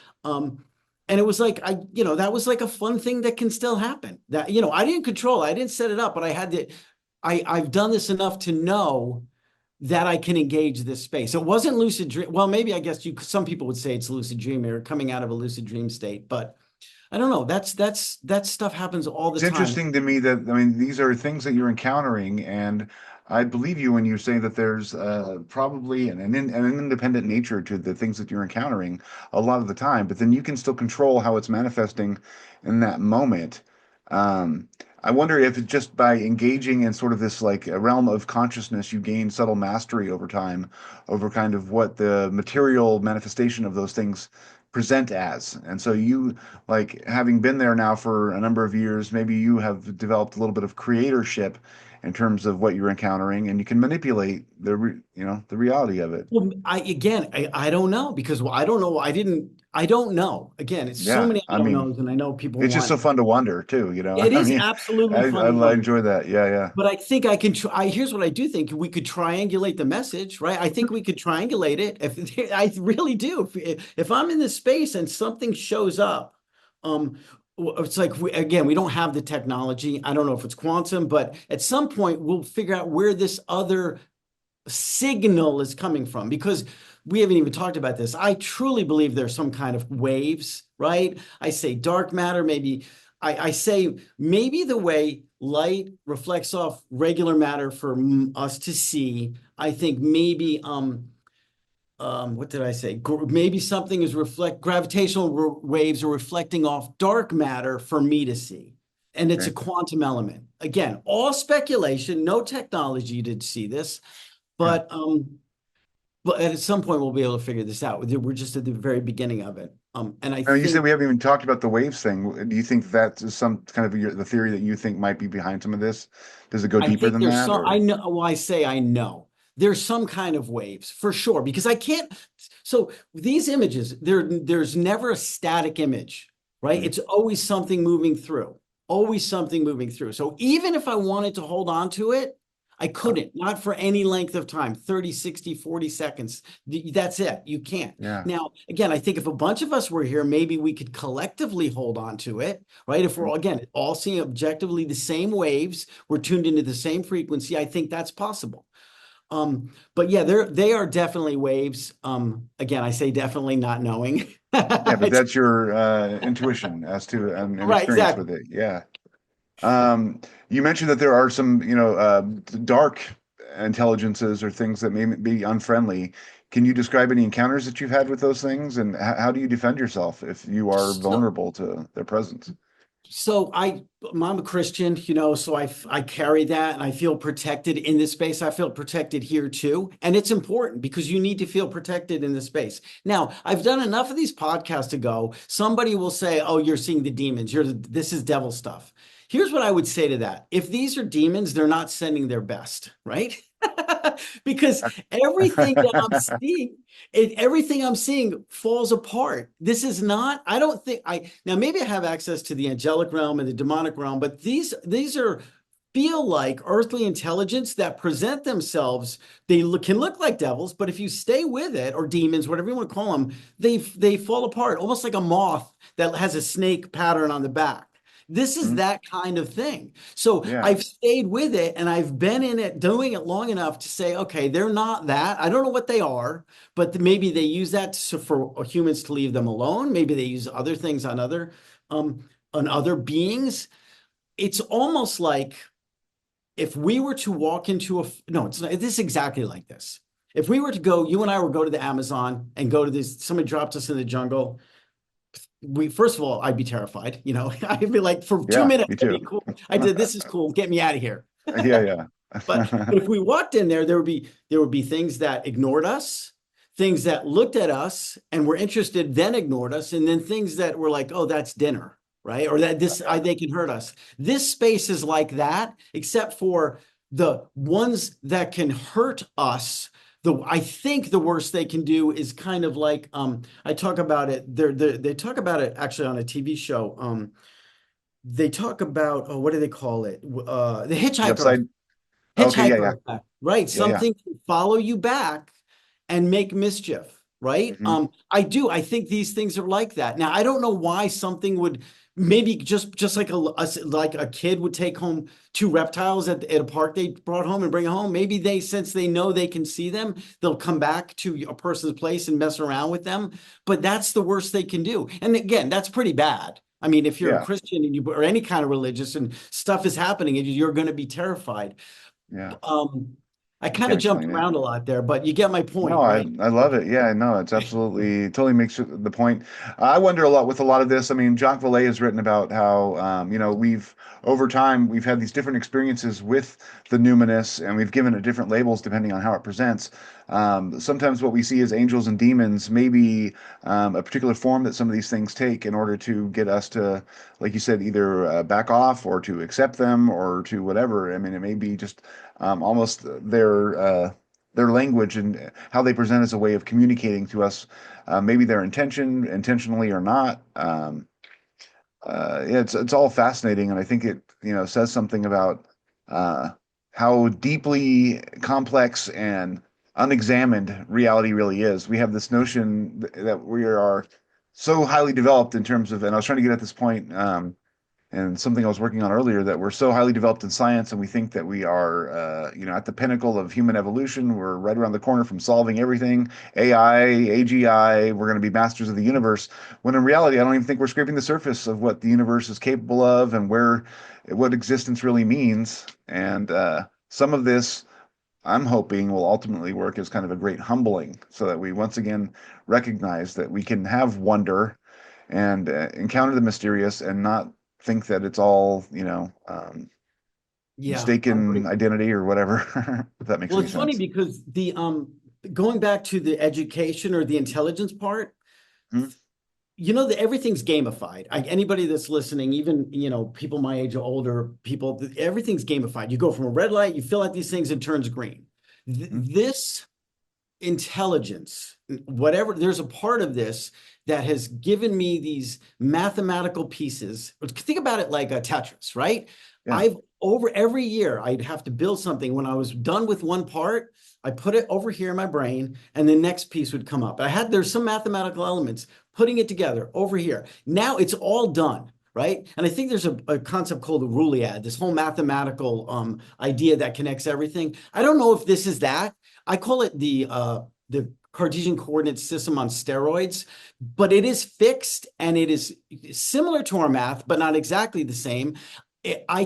And it was like, that was like a fun thing that can still happen. That, I didn't control it. I didn't set it up, but I've done this enough to know that I can engage this space. It wasn't lucid dream. Well, maybe, I guess some people would say it's lucid dreaming or coming out of a lucid dream state, but I don't know. That stuff happens all the It's time. interesting to me that, I mean, these are things that you're encountering, and I believe you when you say that there's probably an independent nature to the things that you're encountering a lot of the time, but then you can still control how it's manifesting in that moment. Um, I wonder if it's just by engaging in sort of this like a realm of consciousness, you gain subtle mastery over time, over kind of what the material manifestation of those things present as. And so you, like, having been there now for a number of years, maybe you have developed a little bit of creatorship in terms of what you're encountering, and you can manipulate the reality of it. Well, I don't know, because, well, I don't know. I don't know. Again, it's so Yeah, many I I don't mean, knows, and I know people it's just want. so fun to wonder too, you know. It I is mean, absolutely I, fun to I wonder. enjoy that. Yeah, yeah. But I think I can try. Here's what I do think: we could triangulate the message, right? I think we could triangulate it. If I really do. If I'm in this space and something shows up, um, it's like, again, we don't have the technology. I don't know if it's quantum, but at some point we'll figure out where this other signal is coming from, because we haven't even talked about this. I truly believe there's some kind of waves, right? I say dark matter, maybe. I say maybe the way light reflects off regular matter for us to see. I think maybe what did I say? Maybe something is gravitational waves are reflecting off dark matter for me to see. And it's a Okay. quantum element. Again, all speculation, no technology to see this. Yeah. But but at some point we'll be able to figure this out. We're just at the very beginning of it. And I Now, you said think we haven't even talked about the waves thing. Do you think that's some kind of the theory that you think might be behind some of this? Does it go I deeper think than there's that, some, or? I know, well, I say I know. There's some kind of waves for sure, because I can't. So these images, there's never a static image, right? Mm, It's always something moving through, always something moving through. So even if I wanted to hold on to it, I couldn't, not for any length of time, 30, 60, 40 seconds. That's it. You can't. yeah. Now, again, I think if a bunch of us were here, maybe we could collectively hold on to it, right? If we're Mm. all, again, all seeing objectively the same waves, we're tuned into the same frequency, I think that's possible. But yeah, they are definitely waves. Again, I say definitely, not knowing. Yeah, but It's- that's your intuition as to an right, experience exactly. with it. Yeah. You mentioned that there are some, dark intelligences or things that may be unfriendly. Can you describe any encounters that you've had with those things, and how do you defend yourself if you are So, vulnerable to their presence? I'm a Christian, so I carry that, and I feel protected in this space. I feel protected here too. And it's important, because you need to feel protected in this space. Now, I've done enough of these podcasts to go, somebody will say, oh, you're seeing the demons. This is devil stuff. Here's what I would say to that. If these are demons, they're not sending their best, right? Because everything that I'm seeing, everything I'm seeing falls apart. This is not, I don't think now maybe I have access to the angelic realm and the demonic realm, but these are feel like earthly intelligence that present themselves. Can look like devils, but if you stay with it, or demons, whatever you want to call them, they fall apart, almost like a moth that has a snake pattern on the back. This is Mm, that kind of thing. So yeah. I've stayed with it, and I've been in it, doing it long enough to say, okay, they're not that. I don't know what they are, but maybe they use that for humans to leave them alone. Maybe they use other things on other beings. It's almost like, if we were to walk into no, it's not, this is exactly like this. If we were to go, you and I would go to the Amazon and go to this, somebody dropped us in the jungle. First of all, I'd be terrified. I'd be like, for two Yeah, minutes, me I'd too. be cool. This is cool. Get me out of here. Yeah, But yeah. if we walked in there, there would be things that ignored us, things that looked at us and were interested, then ignored us, and then things that were like, oh, that's dinner, right? Or that they can hurt us. This space is like that, except for the ones that can hurt us. I think the worst they can do is kind of like I talk about it. They talk about it actually on a TV show. They talk about, oh, what do they call it? The The hitchhiker upside. Okay, yeah, hitchhiker yeah, effect, right? yeah, yeah. Something can follow you back and make mischief, right? Hmm. I think these things are like that. Now, I don't know why something would maybe just like a kid would take home two reptiles at a park they brought home and bring it home. Maybe they, since they know they can see them, they'll come back to a person's place and mess around with them. But that's the worst they can do. And again, that's pretty bad. I mean, if you're a Yeah, Christian and you or any kind of religious and stuff is happening, and you're going to be terrified. yeah. Um, I You kind can't of jumped explain it. around a lot there, but you get my No, point, I right? I love it. Yeah, no, it's absolutely totally makes the point. I wonder a lot with a lot of this. I mean, Jacques Vallée has written about how we've over time we've had these different experiences with the numinous, and we've given it different labels depending on how it presents. Sometimes what we see as angels and demons may be a particular form that some of these things take in order to get us to, like you said, either back off or to accept them or to whatever. I mean, it may be just almost their language and how they present as a way of communicating to us, maybe their intentionally or not. Yeah, it's all fascinating, and I think it says something about uh, how deeply complex and unexamined reality really is. We have this notion that we are so highly developed in terms of, and I was trying to get at this point. And something I was working on earlier, that we're so highly developed in science and we think that we are, at the pinnacle of human evolution. We're right around the corner from solving everything. AI, AGI, we're going to be masters of the universe. When in reality, I don't even think we're scraping the surface of what the universe is capable of and what existence really means. And some of this, I'm hoping, will ultimately work as kind of a great humbling so that we once again recognize that we can have wonder and encounter the mysterious and not think that it's all, Yeah, I mistaken agree. identity or whatever, if that makes Well, any it's funny sense. because the going back to the education or the intelligence part, Hmm. everything's gamified. Anybody that's listening, even people my age or older, people, everything's gamified. You go from a red light, you fill out these things, it turns green. Hmm. This intelligence, whatever, there's a part of this that has given me these mathematical pieces. Think about it like a Tetris, right? Yeah. I've over every year, I'd have to build something. When I was done with one part, I put it over here in my brain, and the next piece would come up. There's some mathematical elements, putting it together over here. Now it's all done. Right. And I think there's a concept called the Rulliad, this whole mathematical idea that connects everything. I don't know if this is that. I call it the Cartesian coordinate system on steroids, but it is fixed and it is similar to our math, but not exactly the same. I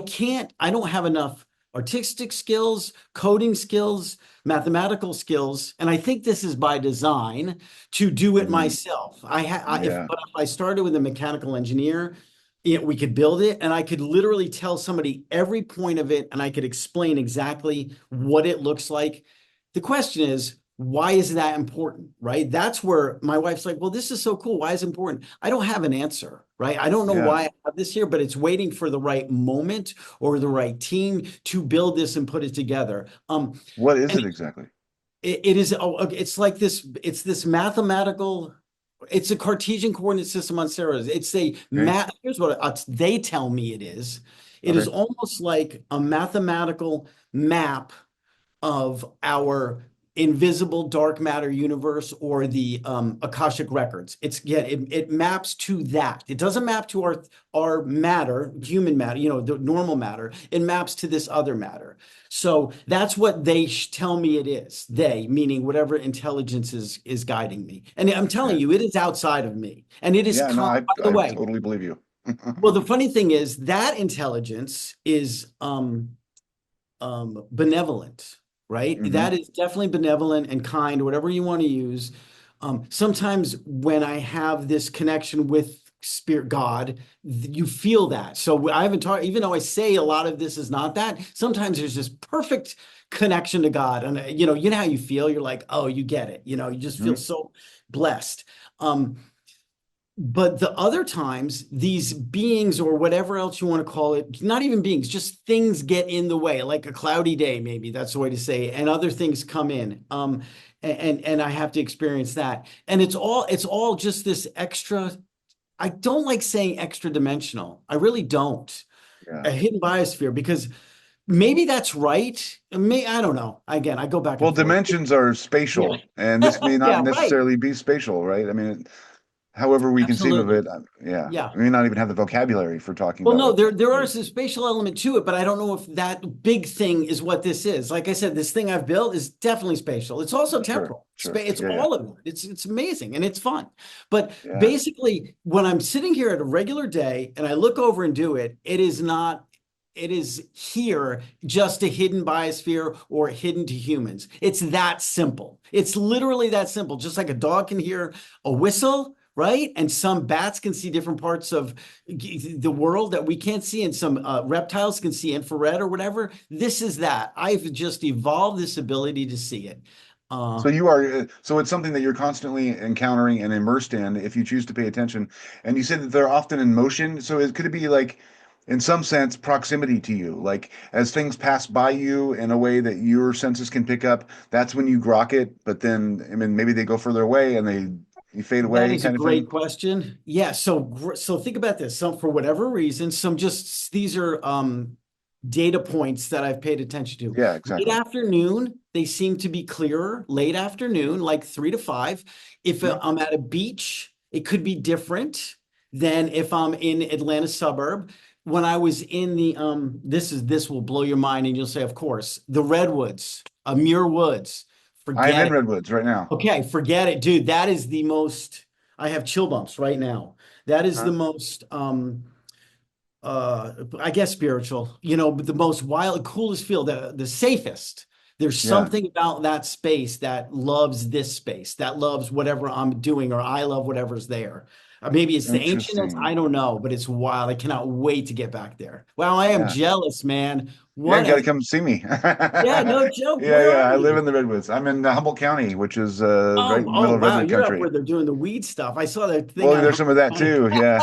don't have enough artistic skills, coding skills, mathematical skills, and I think this is by design to do it Hmm. myself. Yeah. But if I started with a mechanical engineer, we could build it and I could literally tell somebody every point of it and I could explain exactly what it looks like. The question is, why is that important, right? That's where my wife's like, well, this is so cool. Why is it important? I don't have an answer, right? I don't know Yeah. why I have this here, but it's waiting for the right moment or the right team to build this and put it together. What is And it exactly? it is, okay, it's like this, it's this mathematical, it's a Cartesian coordinate system on steroids. It's a Okay. math, here's what they tell me it is. It is Okay. almost like a mathematical map of our invisible dark matter universe or the Akashic records. It maps to that. It doesn't map to our matter, human matter, the normal matter. It maps to this other matter. So that's what they tell me it is. They, meaning whatever intelligence is guiding me. And I'm telling Okay. you, it is outside of me. And it is Yeah. No, I by the I way, totally believe you. well, the funny thing is that intelligence is benevolent, right? Hmm. That is definitely benevolent and kind, whatever you want to use. Sometimes when I have this connection with spirit, God, you feel that. So I haven't talked, even though I say a lot of this is not that, sometimes there's this perfect connection to God. And you know how you feel. You're like, oh, you get it. You just feel Mhm. so blessed. But the other times, these beings or whatever else you want to call it, not even beings, just things get in the way, like a cloudy day, maybe that's the way to say it, and other things come in. And I have to experience that. And it's all just this extra. I don't like saying extra dimensional. I really don't. A Yeah. hidden biosphere, because maybe that's right. I don't know. Again, I go back Well, and forth. dimensions are Yeah. spatial, and this may not Yeah, right. necessarily be spatial, right? I mean, however we conceive of Absolutely. it, yeah, Yeah. we may not even have the vocabulary for talking Well, about no, what there it are is. some spatial element to it, but I don't know if that big thing is what this is. Like I said, this thing I've built is definitely spatial. It's also Sure, temporal. sure. It's Yeah, yeah, all of it. It's amazing and it's fun. But yeah. basically, when I'm sitting here at a regular day and I look over and do it, it is not. It is here just a hidden biosphere or hidden to humans. It's that simple. It's literally that simple. Just like a dog can hear a whistle, right? And some bats can see different parts of the world that we can't see, and some reptiles can see infrared or whatever. This is that. I've just evolved this ability to see it. So you are, so it's something that you're constantly encountering and immersed in if you choose to pay attention. And you said that they're often in motion. So could it be like, in some sense, proximity to you? Like as things pass by you in a way that your senses can pick up, that's when you grok it. But then, I mean, maybe they go further away and you fade That away, is a kind of great thing. question. Yeah, so think about this. Some, for whatever reason, some just these are data points that I've paid attention to. Yeah, Late exactly. afternoon, they seem to be clearer. Late afternoon, like 3 to 5. If Mhm. I'm at a beach, it could be different than if I'm in Atlanta suburb. When I was in the this will blow your mind, and you'll say, of course, the redwoods, Muir Woods. I am Forget in it. Redwoods right now. Okay, forget it, dude. That is the most. I have chill bumps right now. That is Huh? the most I guess spiritual, but the most wild, coolest feel, the safest. There's Yeah, something about that space that loves this space, that loves whatever I'm doing, or I love whatever's there. Maybe it's the ancientness, I interesting. don't know, but it's wild. I cannot wait to get back there. Wow, I am Yeah. jealous, man. Yeah, you What got to a come see me. Yeah, no joke. Yeah, Where yeah. are I live you? in the Redwoods. I'm in Humboldt County, which is right in the Oh middle of wow, redwood you're up country. where they're doing the weed stuff. I saw that thing Well, on there's some of that Honey. too. Yeah.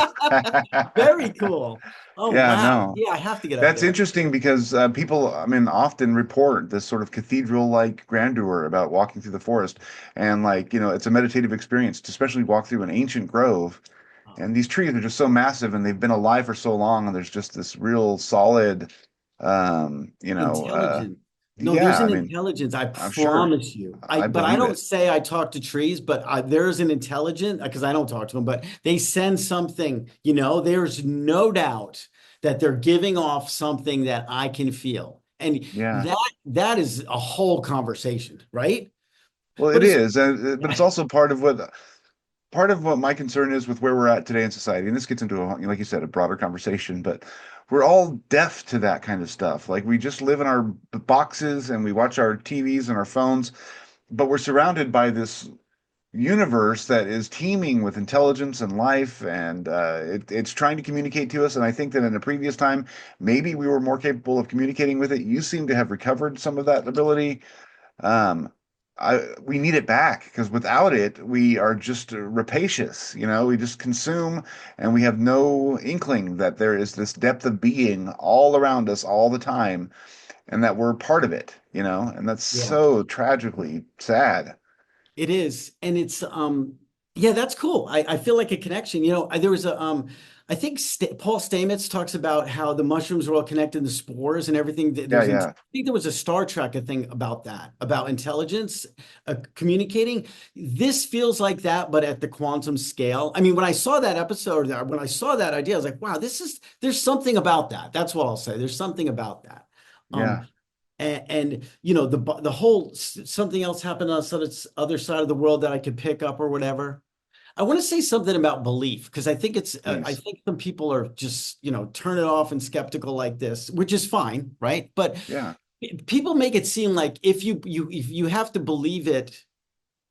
Very cool. Oh Yeah, wow. no. Yeah, I have to get up That's there. interesting because people, I mean, often report this sort of cathedral-like grandeur about walking through the forest. And like, it's a meditative experience to especially walk through an ancient grove. Oh. And these trees are just so massive and they've been alive for so long, and there's just this real solid, um, you know, uh, Intelligent. No, yeah, there's I an mean, intelligence. I I'm sure. promise you. I But I believe don't it. say I talk to trees, but there's an intelligent, because I don't talk to them, but they send something, there's no doubt that they're giving off something that I can feel. And Yeah. that is a whole conversation, right? Well, But it it's is, but it's also part of what my concern is with where we're at today in society. And this gets into like you said, a broader conversation. But we're all deaf to that kind of stuff. Like we just live in our boxes and we watch our TVs and our phones, but we're surrounded by this universe that is teeming with intelligence and life, and it's trying to communicate to us. And I think that in a previous time, maybe we were more capable of communicating with it. You seem to have recovered some of that ability. Um, we need it back because without it, we are just rapacious. We just consume, and we have no inkling that there is this depth of being all around us all the time, and that we're part of it. And that's Yeah. so tragically sad. It is, and it's yeah, that's cool. I feel like a connection. There was a I think Paul Stamets talks about how the mushrooms are all connected, the spores and everything. Yeah, I yeah, think there was a Star Trek thing about that, about intelligence communicating. This feels like that, but at the quantum scale. I mean, when I saw that episode, when I saw that idea, I was like, wow, there's something about that. That's what I'll say. There's something about that. Um, yeah. and the whole something else happened on the other side of the world that I could pick up or whatever. I want to say something about belief, because I Please. think some people are just turn it off and skeptical like this, which is fine, right? But Yeah, people make it seem like if you have to believe it.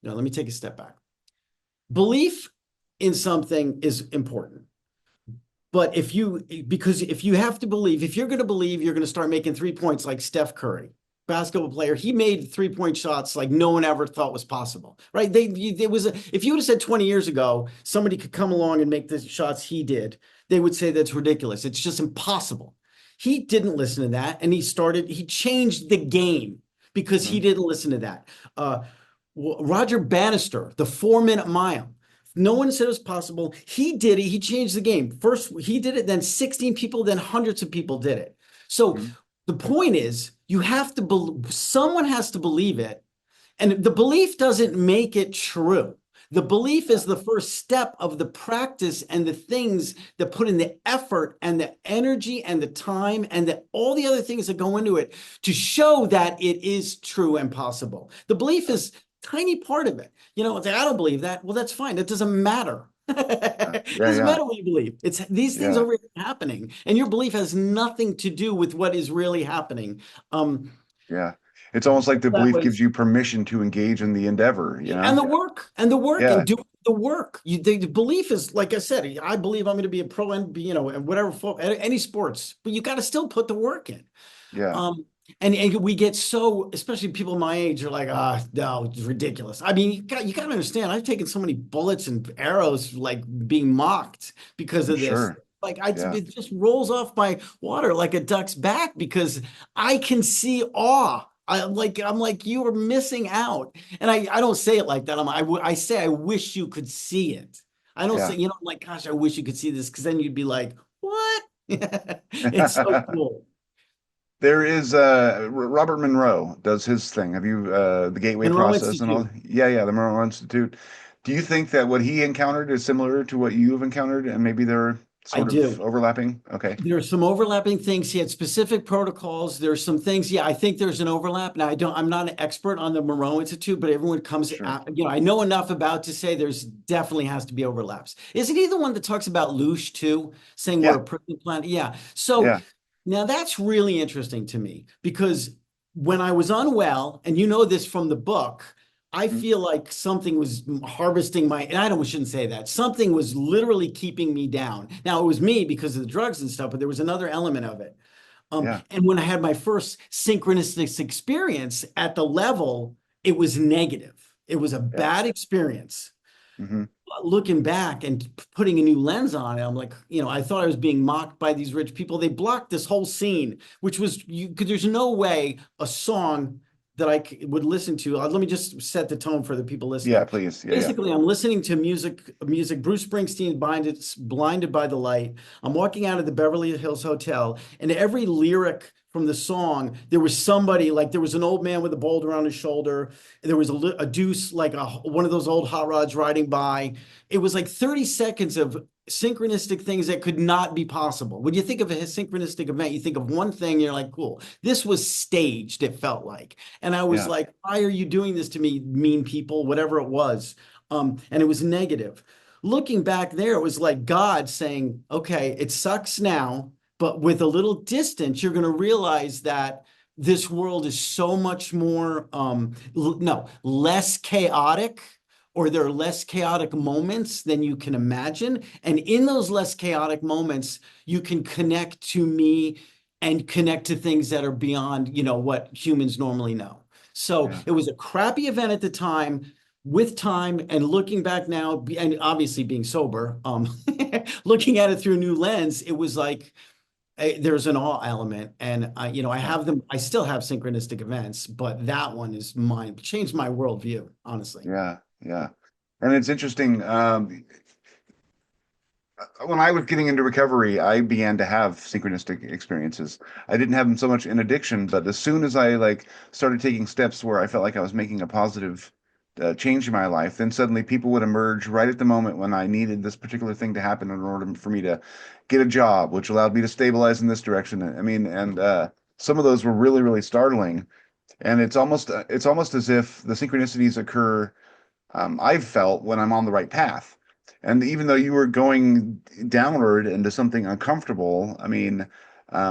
No, let me take a step back. Belief in something is important. But because if you have to believe, if you're going to believe you're going to start making 3 points like Steph Curry, basketball player, he made 3 point shots like no one ever thought was possible, right? If you would have said 20 years ago somebody could come along and make the shots he did, they would say that's ridiculous. It's just impossible. He didn't listen to that, and he changed the game because he Mhm. didn't listen to that. Roger Bannister, the 4 minute mile. No one said it was possible. He did it. He changed the game. First, he did it, then 16 people, then hundreds of people did it. So Mhm. the point is, someone has to believe it. And the belief doesn't make it true. The belief Yeah. is the first step of the practice and the things that put in the effort and the energy and the time and all the other things that go into it to show that it is true and possible. The belief is a tiny part of it. It's like, I don't believe that. Well, that's fine. It doesn't matter. Yeah. It Yeah. doesn't Yeah. matter what you believe. It's these things Yeah. are really happening, and your belief has nothing to do with what is really happening. Um, Yeah. It's almost like the that belief gives was you permission to engage in the endeavor, you and know? the work and Yeah. do the work. The belief is, like I said, I believe I'm going to be a pro and and whatever any sports, but you got to still put the work in. Yeah. Um, and we get so, especially people my age are like, no, it's ridiculous. I mean, you got to understand. I've taken so many bullets and arrows, like being mocked because I'm of this. sure. Like Yeah. it just rolls off my water like a duck's back because I can see awe. I'm like you are missing out, and I don't say it like that. I say I wish you could see it. I don't say, Yeah. I'm like, gosh, I wish you could see this, because then you'd be like, what? It's so cool. There is Robert Monroe does his thing. Have you the gateway Monroe process and all? Institute. Yeah, yeah, the Monroe Institute. Do you think that what he encountered is similar to what you've encountered and maybe they're I sort of do. overlapping? Okay. There are some overlapping things. He had specific protocols. There's some things. Yeah, I think there's an overlap. Now, I'm not an expert on the Monroe Institute, but everyone comes Sure. out, I know enough about to say there's definitely has to be overlaps. Isn't he the one that talks about Loosh too, saying we're Yeah. a prison planet? Yeah. So Yeah. now that's really interesting to me because when I was unwell, and you know this from the book, I Mhm. feel like something was harvesting and I shouldn't say that. Something was literally keeping me down. Now it was me because of the drugs and stuff, but there was another element of it. Yeah. And when I had my first synchronistic experience at the level, it was negative. It was a Yeah. bad experience. Hmm. Looking back and putting a new lens on it, I'm like, I thought I was being mocked by these rich people. They blocked this whole scene, which was because there's no way a song that would listen to. Let me just set the tone for the people Yeah, listening. please. Yeah, yeah. Basically, I'm listening to music. Bruce Springsteen, Blinded by the Light. I'm walking out of the Beverly Hills Hotel, and every lyric from the song, there was somebody, like there was an old man with a boulder on his shoulder. There was a deuce, like one of those old hot rods riding by. It was like 30 seconds of synchronistic things that could not be possible. When you think of a synchronistic event, you think of one thing, and you're like, cool. This was staged, it felt like. And I was Yeah. like, why are you doing this to me, mean people, whatever it was. And it was negative. Looking back there, it was like God saying, okay, it sucks now, but with a little distance, you're going to realize that this world is so much more, no, less chaotic, or there are less chaotic moments than you can imagine. And in those less chaotic moments, you can connect to me and connect to things that are beyond, what humans normally know. So Yeah. it was a crappy event at the time. With time and looking back now, and obviously being sober, looking at it through a new lens, it was like, there's an awe element, and I Yeah. have them. I still have synchronistic events, but that one is mine. Changed my worldview, honestly. Yeah. Yeah. And it's interesting. When I was getting into recovery, I began to have synchronistic experiences. I didn't have them so much in addiction, but as soon as I like started taking steps where I felt like I was making a positive change in my life, then suddenly people would emerge right at the moment when I needed this particular thing to happen in order for me to get a job, which allowed me to stabilize in this direction. I mean, and some of those were really, really startling. And it's almost as if the synchronicities occur I've felt when I'm on the right path. And even though you were going downward into something uncomfortable, I mean,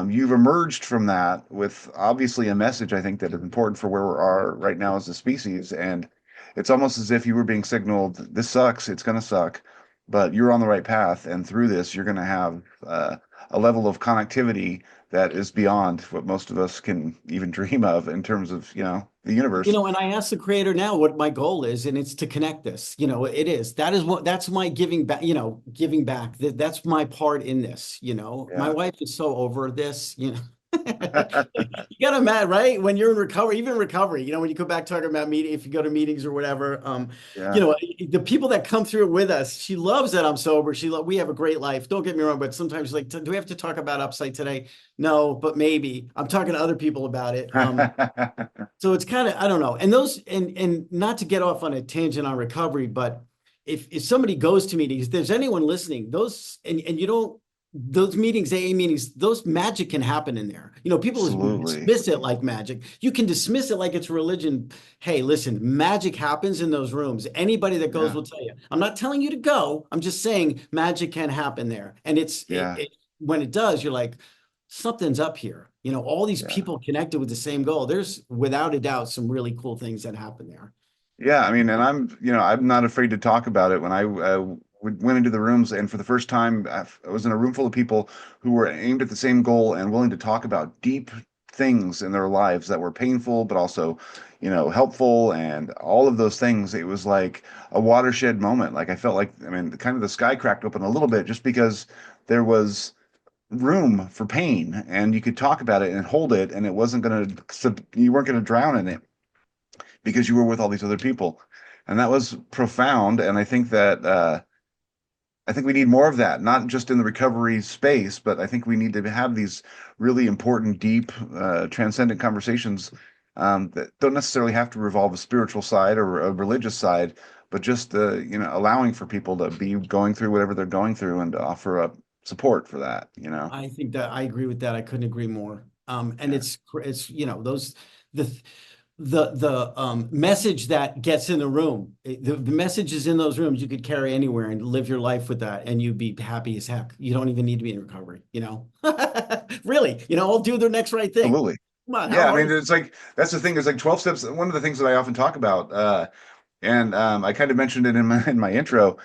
you've emerged from that with obviously a message I think that is important for where we are right now as a species. And it's almost as if you were being signaled, this sucks, it's going to suck. but you're on the right path. And through this, you're going to have a level of connectivity that is beyond what most of us can even dream of in terms of, the universe. And I ask the creator now what my goal is, and it's to connect this. It is. That's my giving back, giving back. That's my part in this. My Yeah. wife is so over this. You gotta mad, right? When you're in recovery, even recovery, when you go back talking about meeting, if you go to meetings or whatever, Yeah. the people that come through with us, she loves that I'm sober. We have a great life. Don't get me wrong, but sometimes like, do we have to talk about upside today? No, but maybe. I'm talking to other people about it. So it's kind of, I don't know. And those, and not to get off on a tangent on recovery, but if somebody goes to meetings, if there's anyone listening, and you don't, those meetings, AA meetings, those magic can happen in there. People Absolutely. dismiss it like magic. You can dismiss it like it's religion. Hey, listen, magic happens in those rooms. Anybody that goes Yeah. will tell you. I'm not telling you to go. I'm just saying magic can happen there. And Yeah. when it does, you're like, something's up here. All these Yeah. people connected with the same goal. There's without a doubt some really cool things that happen there. Yeah, I mean, and I'm not afraid to talk about it. When I went into the rooms, and for the first time, I was in a room full of people who were aimed at the same goal and willing to talk about deep things in their lives that were painful, but also, helpful, and all of those things. It was like a watershed moment. Like I felt like, I mean, kind of the sky cracked open a little bit just because there was room for pain, and you could talk about it and hold it, and it wasn't going to, you weren't going to drown in it because you were with all these other people. And that was profound. And I think we need more of that, not just in the recovery space, but I think we need to have these really important, deep, transcendent conversations that don't necessarily have to revolve a spiritual side or a religious side, but just allowing for people to be going through whatever they're going through and to offer up support for that. I think that I agree with that. I couldn't agree more. And Yeah. it's the message that gets in the room, the messages in those rooms you could carry anywhere and live your life with that, and you'd be happy as heck. You don't even need to be in recovery. Really, I'll do the next right thing. Absolutely. Come on, how Yeah, I hard mean, is it's like that's the thing. Is like 12 steps. One of the things that I often talk about, and I kind of mentioned it in my intro,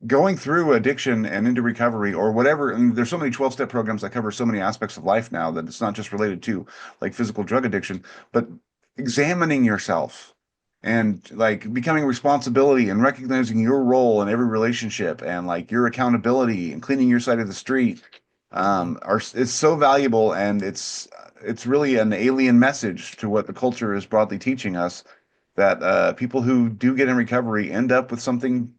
going through addiction and into recovery or whatever. And there's so many 12-step programs that cover so many aspects of life now that it's not just related to like physical drug addiction, but examining yourself and like becoming responsibility and recognizing your role in every relationship and like your accountability and cleaning your side of the street are it's so valuable, and it's really an alien message to what the culture is broadly teaching us, that people who do get in recovery end up with something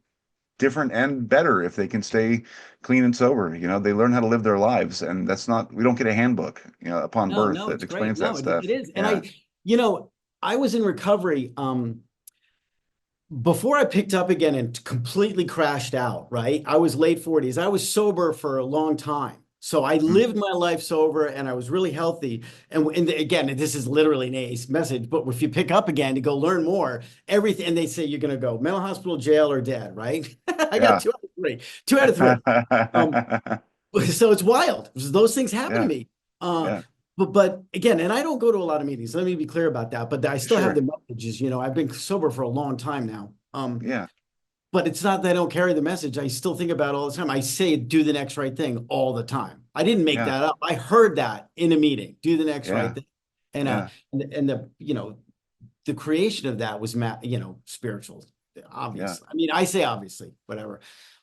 different and better if they can stay clean and sober. They learn how to live their lives, and that's not, we don't get a handbook, upon No, birth no, that it's great. explains that No, it stuff. is. And Yeah. I was in recovery before I picked up again and completely crashed out, right? I was late 40s. I was sober for a long time. So I Mm. lived my life sober and I was really healthy. And again, this is literally an ace message, but if you pick up again to go learn more, everything, and they say you're going to go mental hospital, jail, or dead, right? I got Yeah. two out of three, two out of three. Um, so it's wild. Those things happen to Yeah. me. Uh, Yeah. but again, and I don't go to a lot of meetings. Let me be clear about that. But I still have Sure. the messages. I've been sober for a long time now. Yeah. But it's not that I don't carry the message. I still think about it all the time. I say do the next right thing all the time. I didn't make Yeah. that up. I heard that in a meeting. Do the next right Yeah. thing. And Yeah. the creation of that was spiritual. Yeah. Obviously. I mean, I say obviously, whatever.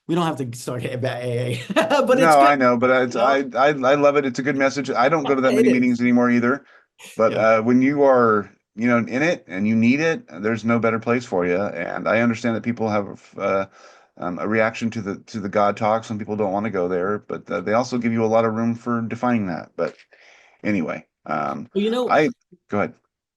We don't have to start about AA, but it's No, good. I know, but it's, You know? I love it. It's a good message. I don't go to that It many is. meetings anymore either. But Yeah. when you are, in it and you need it, there's no better place for you. And I understand that people have a reaction to the God talk. Some people don't want to go there, but they also give you a lot of room for defining that. But anyway, Well, I go ahead.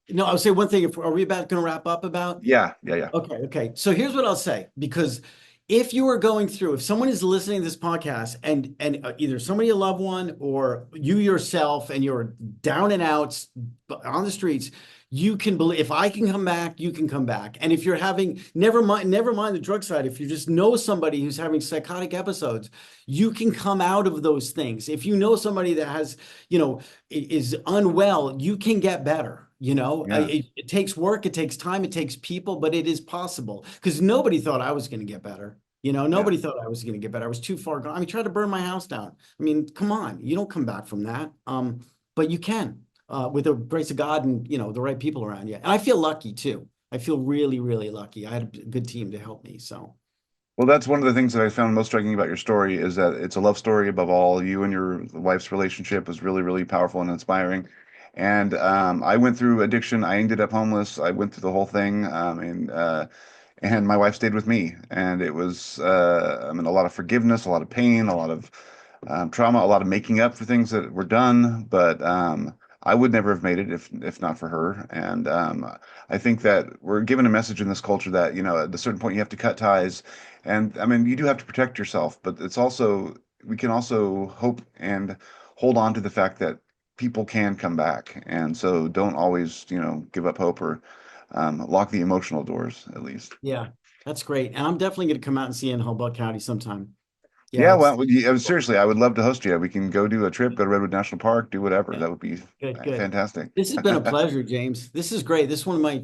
no, I'll say one thing. Are we about going to wrap up about? Yeah, yeah, yeah, Okay, okay. So here's what I'll say, because if you are going through, if someone is listening to this podcast and either somebody, a loved one, or you yourself, and you're down and out on the streets, you can believe if I can come back, you can come back. And if you're having, never mind the drug side, if you just know somebody who's having psychotic episodes, you can come out of those things. If you know somebody that has, is unwell, you can get better. yeah, It takes work, it takes time, it takes people, but it is possible because nobody thought I was going to get better. Yeah. Nobody thought I was going to get better. I was too far gone. I mean, try to burn my house down. I mean, come on, you don't come back from that. But you can, with the grace of God and, the right people around you. And I feel lucky too. I feel really, really lucky. I had a good team to help me. So Well, that's one of the things that I found most striking about your story is that it's a love story above all. You and your wife's relationship was really, really powerful and inspiring. And I went through addiction. I ended up homeless. I went through the whole thing, and my wife stayed with me. And it was, I mean, a lot of forgiveness, a lot of pain, a lot of trauma, a lot of making up for things that were done. But I would never have made it if not for her. And I think that we're given a message in this culture that, at a certain point you have to cut ties. And I mean, you do have to protect yourself, but it's also, we can also hope and hold on to the fact that people can come back. And so don't always, give up hope or lock the emotional doors, at least. yeah, that's great. And I'm definitely going to come out and see you in Humboldt County sometime. Yeah, Yeah, it's well, seriously, I would love to host you. We can go do a trip, go to Redwood National Park, do whatever. yeah, That would be good, good. fantastic. This has been a pleasure, James. This is great. This is one of my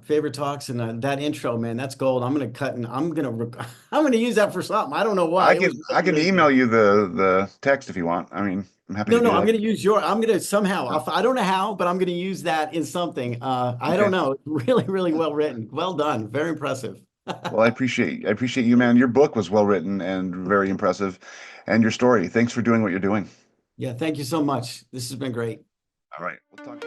favorite talks, and that intro, man, that's gold. I'm gonna cut and I'm gonna use that for something. I don't know why. I It was can I really can amazing. email you the text if you want. I mean, I'm happy No, to no, do I'm that. gonna use your. I'm gonna somehow. Oh, I don't know how, but I'm gonna use that in something. I don't okay. know. Really, really well written. Well done. Very impressive. Well, I appreciate you, man. Your book was well written and very impressive, and your story. Thanks for doing what you're doing. Yeah, thank you so much. This has been great. All right, we'll talk.